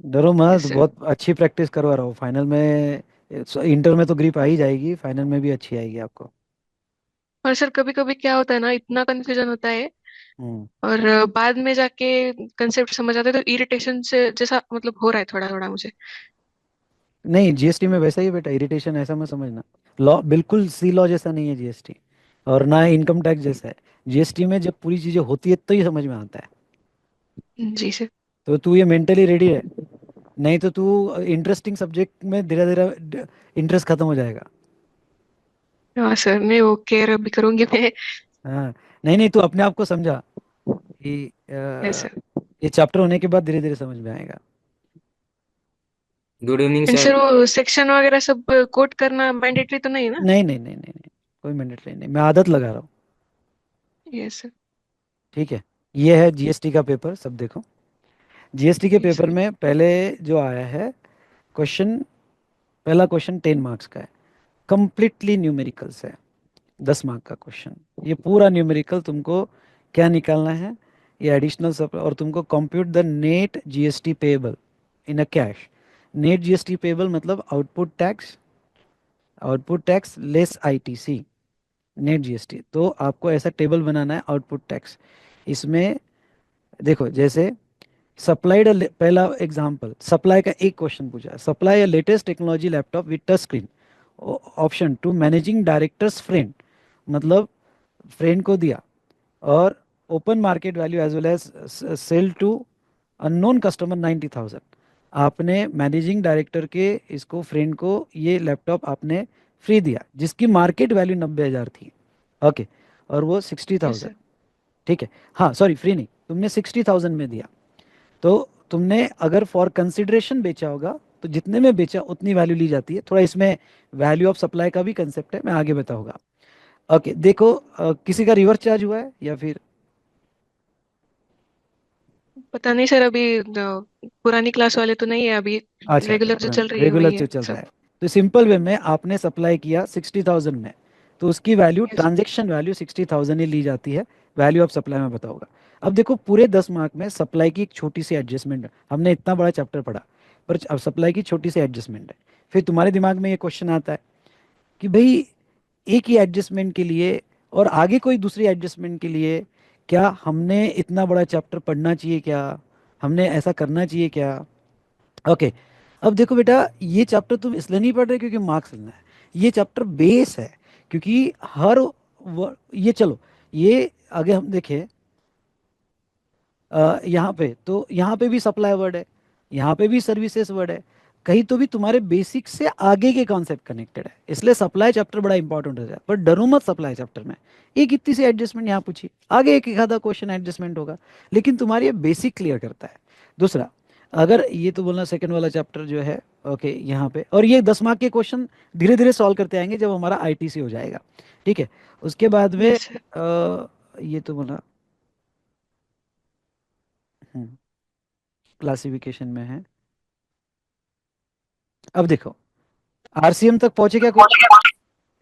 डरो मत, यस सर। बहुत अच्छी प्रैक्टिस करवा रहा हूँ। फाइनल में, इंटर में तो ग्रिप आ ही जाएगी, फाइनल में भी अच्छी आएगी आपको। और सर कभी कभी क्या होता है ना, इतना कंफ्यूजन होता है, हम्म और बाद में जाके कंसेप्ट समझ आता है तो इरिटेशन से जैसा मतलब हो रहा है थोड़ा थोड़ा मुझे। नहीं, जीएसटी में वैसा ही है बेटा, इरिटेशन ऐसा मत समझना। लॉ बिल्कुल सी लॉ जैसा नहीं है जीएसटी, और ना इनकम टैक्स जैसा है। जीएसटी में जब पूरी चीजें होती है तो ही समझ में आता है। जी सर। तो तू ये मेंटली रेडी है, नहीं तो तू इंटरेस्टिंग सब्जेक्ट में धीरे धीरे इंटरेस्ट खत्म हो जाएगा। हाँ सर, नहीं वो केयर अभी करूंगी मैं। हाँ, नहीं नहीं, तू अपने आप को समझा कि यस सर। ये चैप्टर होने के बाद धीरे धीरे समझ में आएगा। Good evening and sir. Sir वो सेक्शन वगैरह सब कोट करना मैंडेटरी तो नहीं है ना? नहीं नहीं नहीं नहीं नहीं, कोई मैंडेटरी नहीं, मैं आदत लगा रहा हूँ। Yes sir. ठीक है, ये है जीएसटी का पेपर, सब देखो। जीएसटी के यस पेपर सर। में पहले जो आया है क्वेश्चन, पहला क्वेश्चन 10 मार्क्स का है, कंप्लीटली न्यूमेरिकल्स है, 10 मार्क का क्वेश्चन। ये पूरा न्यूमेरिकल तुमको क्या निकालना है, ये एडिशनल सब, और तुमको compute the net GST payable in a cash. Net GST payable मतलब output tax less ITC, net GST. तो आपको ऐसा टेबल बनाना है, आउटपुट टैक्स। इसमें देखो, जैसे सप्लाइड, पहला एग्जांपल सप्लाई का एक क्वेश्चन पूछा है, supply a latest technology laptop with touch screen, option to managing directors friend, मतलब फ्रेंड को दिया, और open market value as well as sale to unknown customer 90,000। आपने मैनेजिंग डायरेक्टर के इसको फ्रेंड को ये लैपटॉप आपने फ्री दिया जिसकी मार्केट वैल्यू 90,000 थी। ओके, और वो सिक्सटी यस थाउजेंड सर। ठीक है, हाँ सॉरी, फ्री नहीं, तुमने 60,000 में दिया। तो तुमने अगर फॉर कंसिडरेशन बेचा होगा तो जितने में बेचा उतनी वैल्यू ली जाती है। थोड़ा इसमें वैल्यू ऑफ सप्लाई का भी कंसेप्ट है, मैं आगे बताऊंगा। ओके देखो, किसी का रिवर्स चार्ज हुआ है या फिर? पता नहीं सर, अभी पुरानी क्लास वाले तो नहीं है अभी। अच्छा अच्छा, रेगुलर जो चल रही है रेगुलर वही जो है चल रहा सब। है। तो सिंपल वे में आपने सप्लाई किया 60,000 में, तो उसकी वैल्यू, यस। ट्रांजैक्शन वैल्यू 60,000 ही ली जाती है। वैल्यू ऑफ सप्लाई में बताऊंगा। अब देखो, पूरे 10 मार्क में सप्लाई की एक छोटी सी एडजस्टमेंट है, हमने इतना बड़ा चैप्टर पढ़ा, पर अब सप्लाई की छोटी सी एडजस्टमेंट है। फिर तुम्हारे दिमाग में ये क्वेश्चन आता है कि भाई एक ही एडजस्टमेंट के लिए और आगे कोई दूसरी एडजस्टमेंट के लिए क्या हमने इतना बड़ा चैप्टर पढ़ना चाहिए क्या, हमने ऐसा करना चाहिए क्या? ओके, अब देखो बेटा, ये चैप्टर तुम इसलिए नहीं पढ़ रहे क्योंकि मार्क्स लेना है, ये चैप्टर बेस है। क्योंकि ये चलो, ये आगे हम देखें, यहाँ पे तो यहाँ पे भी सप्लाई वर्ड है, यहाँ पे भी सर्विसेज वर्ड है, कहीं तो भी तुम्हारे बेसिक से आगे के कॉन्सेप्ट कनेक्टेड है, इसलिए सप्लाई चैप्टर बड़ा इंपॉर्टेंट हो जाए। पर डरो मत, सप्लाई चैप्टर में एक इतनी सी एडजस्टमेंट यहाँ पूछी, आगे एक आधा क्वेश्चन एडजस्टमेंट होगा, लेकिन तुम्हारी ये बेसिक क्लियर करता है। दूसरा, अगर ये तो बोलना सेकंड वाला चैप्टर जो है, ओके यहाँ पे, और ये 10 मार्क के क्वेश्चन धीरे धीरे सॉल्व करते आएंगे जब हमारा आईटीसी हो जाएगा। ठीक है, उसके बाद में यस सर। ये तो बोला क्लासिफिकेशन में है। अब देखो, आरसीएम तक पहुंचे क्या कोई?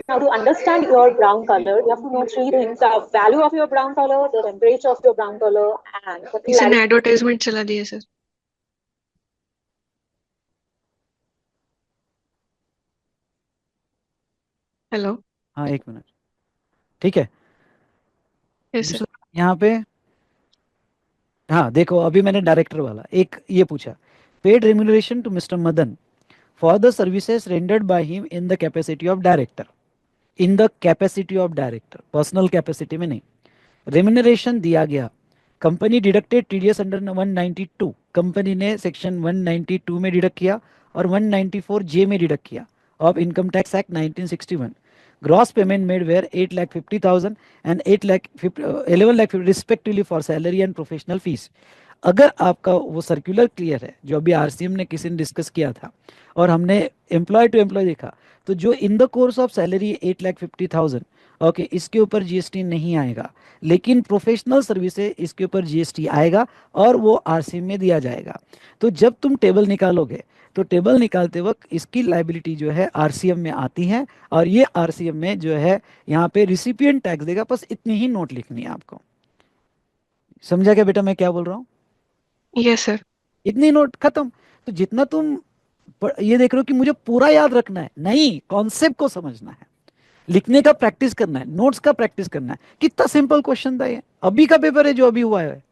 Now, to understand your brown color, you have to know three things: the value of your brown color, the temperature of your brown color, and the किसी ने clarity. एडवर्टाइजमेंट चला दिया सर। हेलो। हाँ, एक मिनट, ठीक है। Yes sir. दूसरा यहाँ पे, हाँ देखो, अभी मैंने डायरेक्टर वाला एक ये पूछा, paid remuneration to mister Madan for the services rendered by him in the capacity of director, in the capacity of director, personal capacity में नहीं। रेम्यूनरेशन दिया गया, company deducted TDS under 192, company ने सेक्शन 192 में डिडक्ट किया और 194 जे में डिडक्ट किया of income tax act 1961। Gross payment made were 8,50,000 and 11,50 respectively for salary and professional fees. अगर आपका वो सर्कुलर क्लियर है जो अभी आरसीएम ने किसी ने डिस्कस किया था और हमने एम्प्लॉय टू एम्प्लॉय देखा, तो जो इन the course of salary 8,50,000, okay, इसके ऊपर जीएसटी नहीं आएगा, लेकिन प्रोफेशनल सर्विसेज इसके ऊपर जीएसटी आएगा और वो आरसीएम में दिया जाएगा। तो जब तुम टेबल निकालोगे तो टेबल निकालते वक्त इसकी लाइबिलिटी जो है आरसीएम में आती है, और ये आरसीएम में जो है यहाँ पे रिसिपिएंट टैक्स देगा। बस इतनी ही नोट लिखनी है आपको। समझा क्या बेटा मैं क्या बोल रहा हूँ? Yes sir. इतनी नोट खत्म। तो जितना तुम ये देख रहे हो कि मुझे पूरा याद रखना है, नहीं, कॉन्सेप्ट को समझना है, लिखने का प्रैक्टिस करना है, नोट्स का प्रैक्टिस करना है। कितना सिंपल क्वेश्चन था ये, अभी का पेपर है जो अभी हुआ है,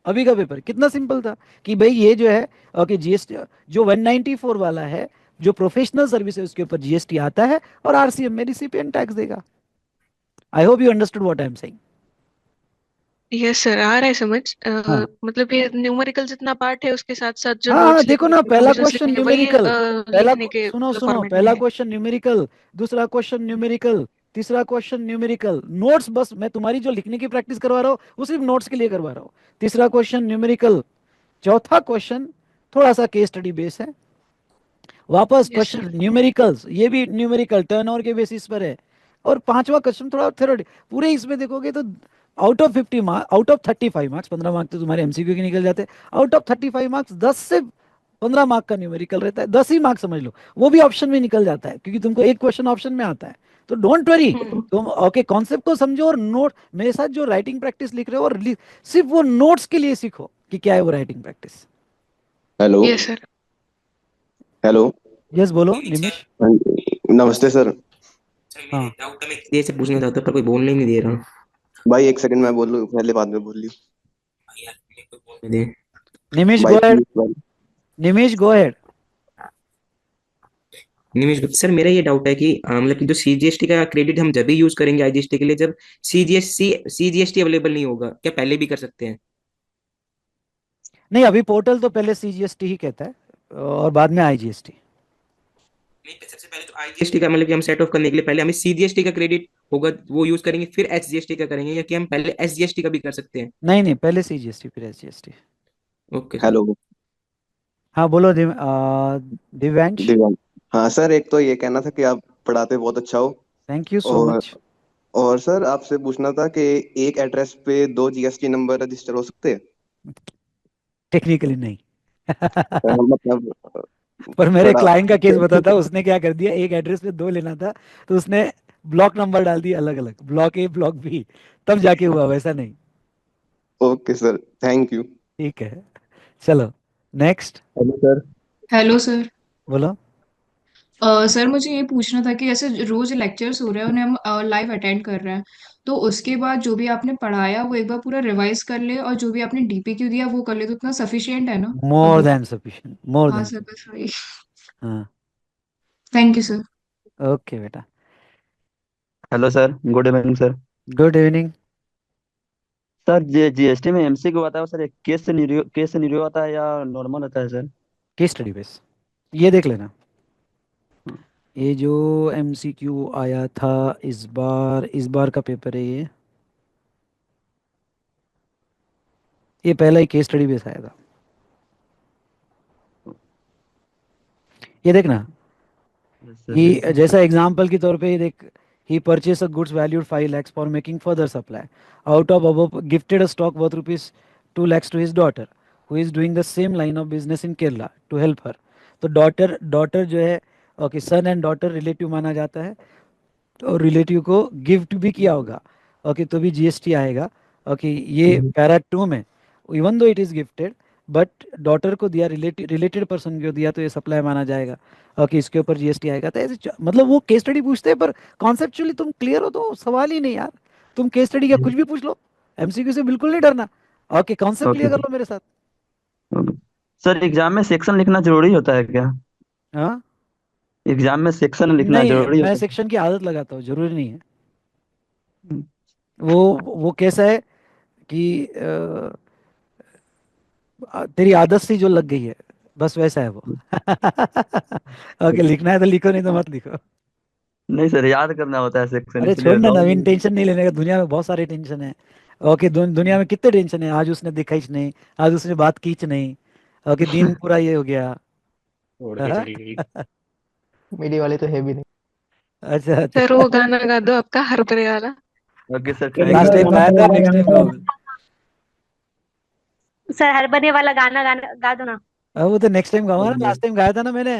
अभी का पेपर कितना सिंपल था कि भाई ये जो है, ओके, जीएसटी जो 194 वाला है, जो प्रोफेशनल सर्विस है उसके ऊपर जीएसटी आता है और आरसीएम में रिसिपिएंट टैक्स देगा। I hope you understood what I am saying. Yes sir, आ रहा है समझ। हाँ मतलब ये न्यूमेरिकल जितना पार्ट है उसके साथ साथ जो हाँ हाँ, नोट्स देखो लिखने ना, के पहला प्रोविजंस क्वेश्चन लिखने हैं वही न्यूमेरिकल, पहला लिखने के सुनो सुनो, फॉर्मेट में पहला है। क्वेश्चन न्यूमेरिकल, दूसरा क्वेश्चन न्यूमेरिकल, तीसरा क्वेश्चन न्यूमेरिकल नोट्स, बस मैं तुम्हारी जो लिखने की प्रैक्टिस करवा रहा हूँ वो सिर्फ नोट्स के लिए करवा रहा हूँ। तीसरा क्वेश्चन न्यूमेरिकल। चौथा क्वेश्चन थोड़ा सा केस स्टडी बेस है। वापस यस क्वेश्चन सर। न्यूमेरिकल्स, ये भी न्यूमेरिकल टर्नओवर के बेसिस पर है। और पांचवा क्वेश्चन थोड़ा थ्योरेटिक। पूरे इसमें देखोगे तो out of 50 marks, out of 35 marks, 15 marks तो तुम्हारे एमसीक्यू के निकल जाते हैं। आउट ऑफ 35 मार्क्स 10 से 15 मार्क का न्यूमेरिकल रहता है, 10 ही मार्क्स समझ लो, वो भी ऑप्शन में निकल जाता है क्योंकि तुमको एक क्वेश्चन ऑप्शन में आता है। तो डोंट वरी, तुम ओके कॉन्सेप्ट को समझो और नोट मेरे साथ जो राइटिंग प्रैक्टिस लिख रहे हो और सिर्फ वो नोट्स के लिए सीखो कि क्या है वो writing practice. Hello yes sir. Hello. Yes बोलो निमिष। नमस्ते सर। हाँ ये से पूछना चाहता पर कोई बोलने ही नहीं दे रहा। भाई एक सेकंड मैं बोल लूँ, पहले बाद में बोल ली। दे निमिष भाई गो अहेड, please भाई। निमिष गो अहेड। निमिष सर, मेरा ये डाउट है कि मतलब कि जो सीजीएसटी का क्रेडिट हम जब भी यूज करेंगे आईजीएसटी के लिए जब सीजीएसटी अवेलेबल नहीं होगा, क्या पहले भी कर सकते हैं? नहीं, अभी पोर्टल तो पहले सीजीएसटी ही कहता है और बाद में आईजीएसटी। सबसे पहले तो आईजीएसटी का मतलब कि हम सेट ऑफ करने के लिए पहले हमें सीजीएसटी का क्रेडिट होगा वो यूज करेंगे, फिर एसजीएसटी का करेंगे, या कि हम पहले एसजीएसटी का भी कर सकते हैं? नहीं नहीं, पहले सीजीएसटी फिर एसजीएसटी। Okay sir. हेलो हाँ बोलो दिव्यांश। दिव्यांग। हाँ सर, एक तो ये कहना था कि आप पढ़ाते बहुत अच्छा हो। थैंक यू सो और मच। और सर आपसे पूछना था कि एक एड्रेस पे 2 जीएसटी नंबर रजिस्टर हो सकते हैं? टेक्निकली नहीं। मतलब पर मेरे थोड़ा क्लाइंट का केस बता था, उसने क्या कर दिया, एक एड्रेस पे 2 लेना था तो उसने ब्लॉक नंबर डाल दिया अलग अलग, ब्लॉक ए ब्लॉक बी, तब जाके हुआ, वैसा नहीं। Okay sir, thank you. ठीक है चलो next. Hello sir. Hello sir. बोलो। सर मुझे ये पूछना था कि जैसे रोज लेक्चर्स हो रहे हैं उन्हें हम लाइव अटेंड कर रहे हैं, तो उसके बाद जो भी आपने पढ़ाया वो एक बार पूरा रिवाइज कर ले और जो भी आपने डीपीक्यू दिया वो कर ले, तो उतना सफिशिएंट है ना मोर अभी? देन सफिशिएंट, मोर हाँ देन। सर बस वही। हाँ थैंक यू सर। ओके बेटा। Hello sir, good evening sir. Good evening. Sir GST में एमसीक्यू आता है सर, एक केस सिनेरियो आता है या नॉर्मल आता है सर? केस स्टडी बेस, ये देख लेना। ये जो एमसीक्यू आया था इस बार का पेपर है ये पहला ही केस स्टडी बेस आया था। ये देखना, ही जैसा एग्जाम्पल के तौर पे ये देख, he purchase a goods valued 5 lakhs for making further supply, out of above gifted a stock worth rupees 2 lakhs to his daughter who is doing the same line of business in Kerala to help her. तो डॉटर डॉटर जो है, okay son and daughter relative माना जाता है, और रिलेटिव को गिफ्ट भी किया होगा, ओके तो भी जीएसटी आएगा। ओके ये पैरा 2 में, even though it is gifted but daughter को दिया, रिलेटेड पर्सन को दिया, तो ये सप्लाई माना जाएगा। ओके इसके ऊपर जीएसटी आएगा। तो ऐसे मतलब वो केस स्टडी पूछते हैं पर कॉन्सेप्चुअली तुम क्लियर हो तो सवाल ही नहीं यार। तुम केस स्टडी का कुछ भी पूछ लो, एमसीक्यू से बिल्कुल नहीं डरना। ओके कॉन्सेप्ट ओके क्लियर कर लो मेरे साथ। सर, एग्जाम में सेक्शन लिखना जरूरी होता है क्या? हाँ एग्जाम में सेक्शन लिखना नहीं, जरूरी मैं होता सेक्शन की आदत लगाता हूँ, जरूरी नहीं है। है? वो कैसा है कि तेरी आदत सी जो लग गई है, बस वैसा है वो। ओके लिखना है तो लिखो, नहीं तो मत लिखो। नहीं सर, याद करना होता है सेक्शन, अरे छोड़ इसलिए ना गाँव नवीन, में। टेंशन नहीं लेने का, दुनिया में बहुत सारे टेंशन है। ओके दुनिया में कितने टेंशन है, आज उसने दिखाई नहीं, आज उसने बात कीच नहीं, ओके दिन पूरा ये हो गया। छोड़ के हाँ? चली गई। मेरी वाली तो है भी नहीं। अच्छा सर अच्छा, वो गाना गा दो आपका हर परे वाला। ओके सर, लास्ट टाइम गाया था, नेक्स्ट टाइम गाओगे। सर हर बने वाला गाना गाना गा दो ना। अब वो तो नेक्स्ट टाइम गाऊंगा ना, लास्ट टाइम गाया था ना मैंने।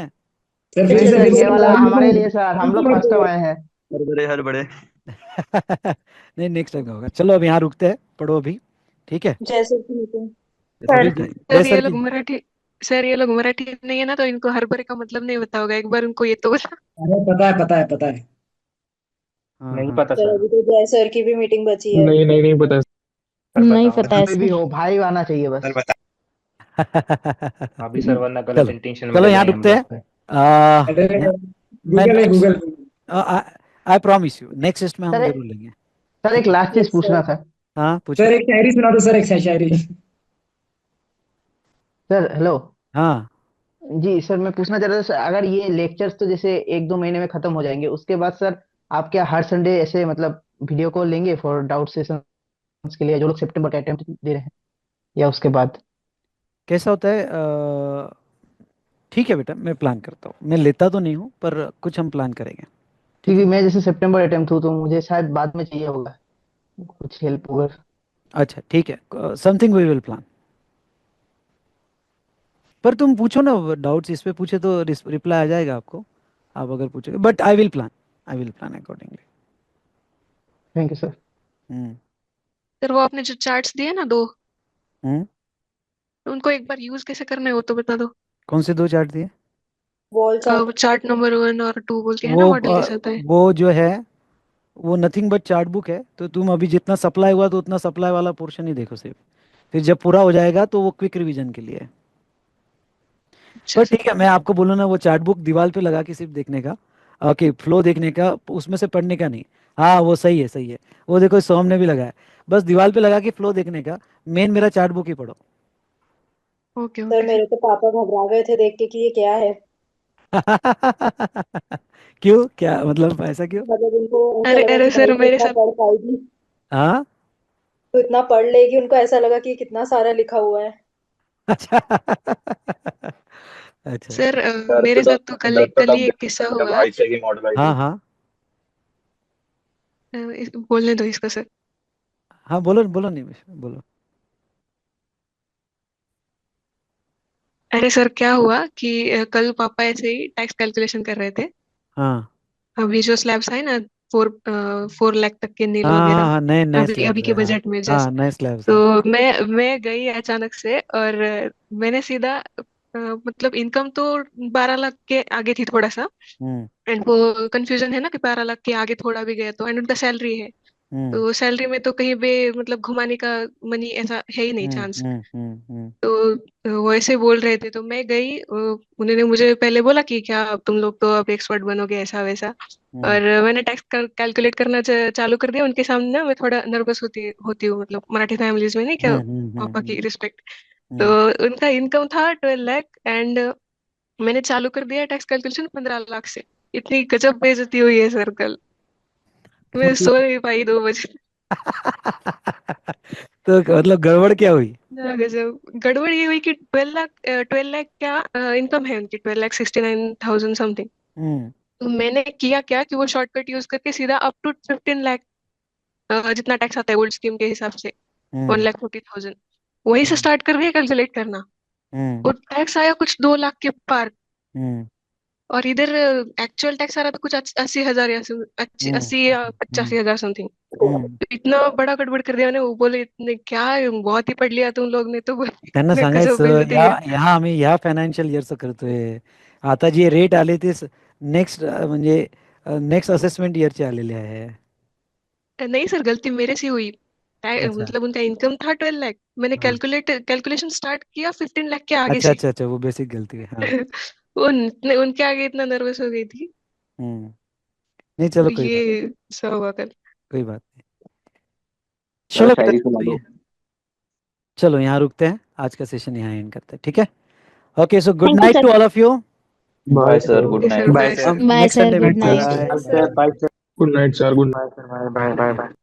सर फिर से ये वाला हमारे लिए सर, हम लोग फर्स्ट टाइम आए हैं। हर बड़े। नहीं नेक्स्ट टाइम गाऊंगा। चलो अब यहाँ रुकते हैं, पढ़ो अभी, ठीक है। जैसे की मीटिंग। अभी सर जय ये सर लोग की। मराठी सर ये लोग मराठी नहीं है ना, तो इनको हर परे का मतलब नहीं पता होगा, एक बार उनको ये तो बता। अरे पता है पता है पता है। हाँ नहीं हाँ पता सर सर। अभी तो जय सर की भी मीटिंग बची है। नहीं नहीं नहीं पता सर, नहीं बताओ। पता है कोई भी सर। हो, भाई आना चाहिए बस। अभी सर वरना गलत चलो इंटेंशन में चलो ले यहाँ जाएंगे हम रुकते लोग हैं। को। मैं गूगल है next, Google. I promise you next test में हम सर जरूर लेंगे। सर एक लास्ट चीज यस पूछना सर। था। हाँ पूछो। सर एक शायरी सुना दो सर, एक शायरी। Sir hello. हाँ जी सर, मैं पूछना चाह रहा था सर, अगर ये लेक्चर्स तो जैसे 1-2 महीने में खत्म हो जाएंगे, उसके बाद सर आप क्या हर संडे ऐसे मतलब वीडियो कॉल लेंगे फॉर डाउट सेशंस के लिए, जो लोग सितंबर का अटेम्प्ट दे रहे हैं, या उसके बाद? कैसा होता है ठीक है बेटा, मैं प्लान करता हूँ। मैं लेता तो नहीं हूँ पर कुछ हम प्लान करेंगे। क्योंकि मैं जैसे सितंबर अटेम्प्ट हूँ तो मुझे शायद बाद में चाहिए होगा कुछ हेल्प अगर। अच्छा ठीक है, समथिंग वी विल प्लान। पर तुम पूछो ना डाउट्स, इस पे पूछे तो रिप्लाई आ जाएगा आपको, आप अगर पूछोगे। But I will plan accordingly. Thank you sir. Hmm sir वो आपने जो चार्ट्स दिए ना दो, हम्म उनको एक बार यूज कैसे करना है वो तो बता दो। कौन से 2 चार्ट दिए? वॉल वो चार्ट नंबर 1 और 2 बोल के है वो ना, मॉडल के साथ है। वो जो है वो नथिंग बट चार्ट बुक है। तो तुम अभी जितना सप्लाई हुआ तो उतना सप्लाई वाला पोर्शन ही देखो सिर्फ। फिर जब पूरा हो जाएगा तो वो क्विक रिवीजन के लिए है। अच्छा पर सर। ठीक है, मैं आपको बोलूँ ना, वो चार्ट बुक दीवार पे लगा के सिर्फ देखने का, ओके, फ्लो देखने का, उसमें से पढ़ने का नहीं। हाँ वो सही है, सही है। वो देखो सोम ने भी लगाया। बस दीवार पे लगा के फ्लो देखने का, मेन मेरा चार्ट बुक ही पढ़ो। Okay sir okay sir. मेरे तो पापा घबरा गए थे देख के कि ये क्या है। क्यों, क्या मतलब, ऐसा क्यों? मतलब उनको ऐसा अरे लगा अरे कि भाई सर ये मेरे इतना साथ। पढ़ पाएगी, हाँ। तो इतना पढ़ लेगी। उनको ऐसा लगा कि ये कितना सारा लिखा हुआ है। अच्छा। अच्छा। सर सर मेरे तो साथ तो कल दर्द तो कल ही तब एक देता किस्सा है जब हुआ। आईसी की मॉडल आई हाँ थी। हाँ बोलने दो इसको सर। हाँ, बोलो बोलो, नहीं बोलो। अरे सर क्या हुआ कि कल पापा ऐसे ही टैक्स कैलकुलेशन कर रहे थे। हाँ अभी जो स्लैब्स है ना, 4 लाख तक के नील हाँ हाँ वगैरह, हाँ, नए नए अभी स्लैब्स अभी है, के हाँ। बजट में हाँ, जस्ट। नए स्लैब्स तो है। मैं गई अचानक से, और मैंने सीधा मतलब इनकम तो 12 लाख के आगे थी थोड़ा सा। हम्म एंड वो कंफ्यूजन है ना कि 12 लाख के आगे थोड़ा भी गया तो, एंड उनका सैलरी है। हम्म तो सैलरी में तो कहीं भी मतलब घुमाने का मनी ऐसा है ही नहीं हम्म चांस। हम्म हम्म हम्म तो वो ऐसे बोल रहे थे तो मैं गई। उन्होंने मुझे पहले बोला कि क्या तुम लोग तो अब एक्सपर्ट बनोगे ऐसा वैसा। हम्म और मैंने टैक्स कैलकुलेट करना चालू कर दिया उनके सामने ना। मैं थोड़ा नर्वस होती होती हूँ, मतलब मराठी फैमिलीज में नहीं क्या, पापा की रिस्पेक्ट। तो हम्म। उनका इनकम था 12 लाख, एंड मैंने चालू कर दिया टैक्स कैलकुलेशन 15 लाख से। इतनी गजब बेइज्जती हुई है सर कल। मैं मतलब सो नहीं पाई 2 बजे। तो मतलब गड़बड़ क्या हुई? गजब गड़बड़ ये हुई कि 12 लाख, 12 लाख क्या इनकम है उनकी, 12,69,000 समथिंग। हम्म तो मैंने किया क्या कि वो शॉर्टकट यूज करके सीधा अप टू 15 लाख, जितना टैक्स आता है ओल्ड स्कीम के हिसाब से, वन हम्म लाख फोर्टी थाउजेंड वहीं से हम्म स्टार्ट कर दिया कैलकुलेट करना। हम्म और टैक्स आया कुछ 2 लाख के पार। हम्म और इधर एक्चुअल टैक्स आ रहा था कुछ 80,000 या अस्सी हम्म 80 या हम्म 85,000 समथिंग। हम्म। तो इतना बड़ा गड़बड़ कर दिया मैंने। वो बोले इतने क्या बहुत ही पढ़ लिया तुम लोग ने तो। त्यांना मैं गजब सांगायचं बेइज्जती है। ह्या आम्ही ह्या फायनान्शियल इयरचं करतोय. आता जे रेट आले ते नेक्स्ट म्हणजे नेक्स्ट असेसमेंट इयरचे आलेले आहे. नहीं सर गलती मेरे से हुई। अच्छा मतलब उनका इनकम था 12 लाख, मैंने हाँ, कैलकुलेशन स्टार्ट किया 15 लाख के आगे अच्छा से। अच्छा अच्छा, वो बेसिक गलती है, हाँ। उनके आगे इतना नर्वस हो गई थी। नहीं तो चलो, कोई बात, ये सब हुआ कल। कोई बात नहीं। चलो चलो बेटा, शायरी सुना तो दो। ये, चलो यहाँ रुकते हैं, आज का सेशन यहाँ एंड करते हैं, ठीक है? Okay, so good thank you night sir. To all of you. Bye sir, good okay sir night. Bye sir. Hmm bye next sir, Sunday good मिलते नाइट। हैं। Bye sir, bye sir. Good night sir, good bye sir, bye bye bye.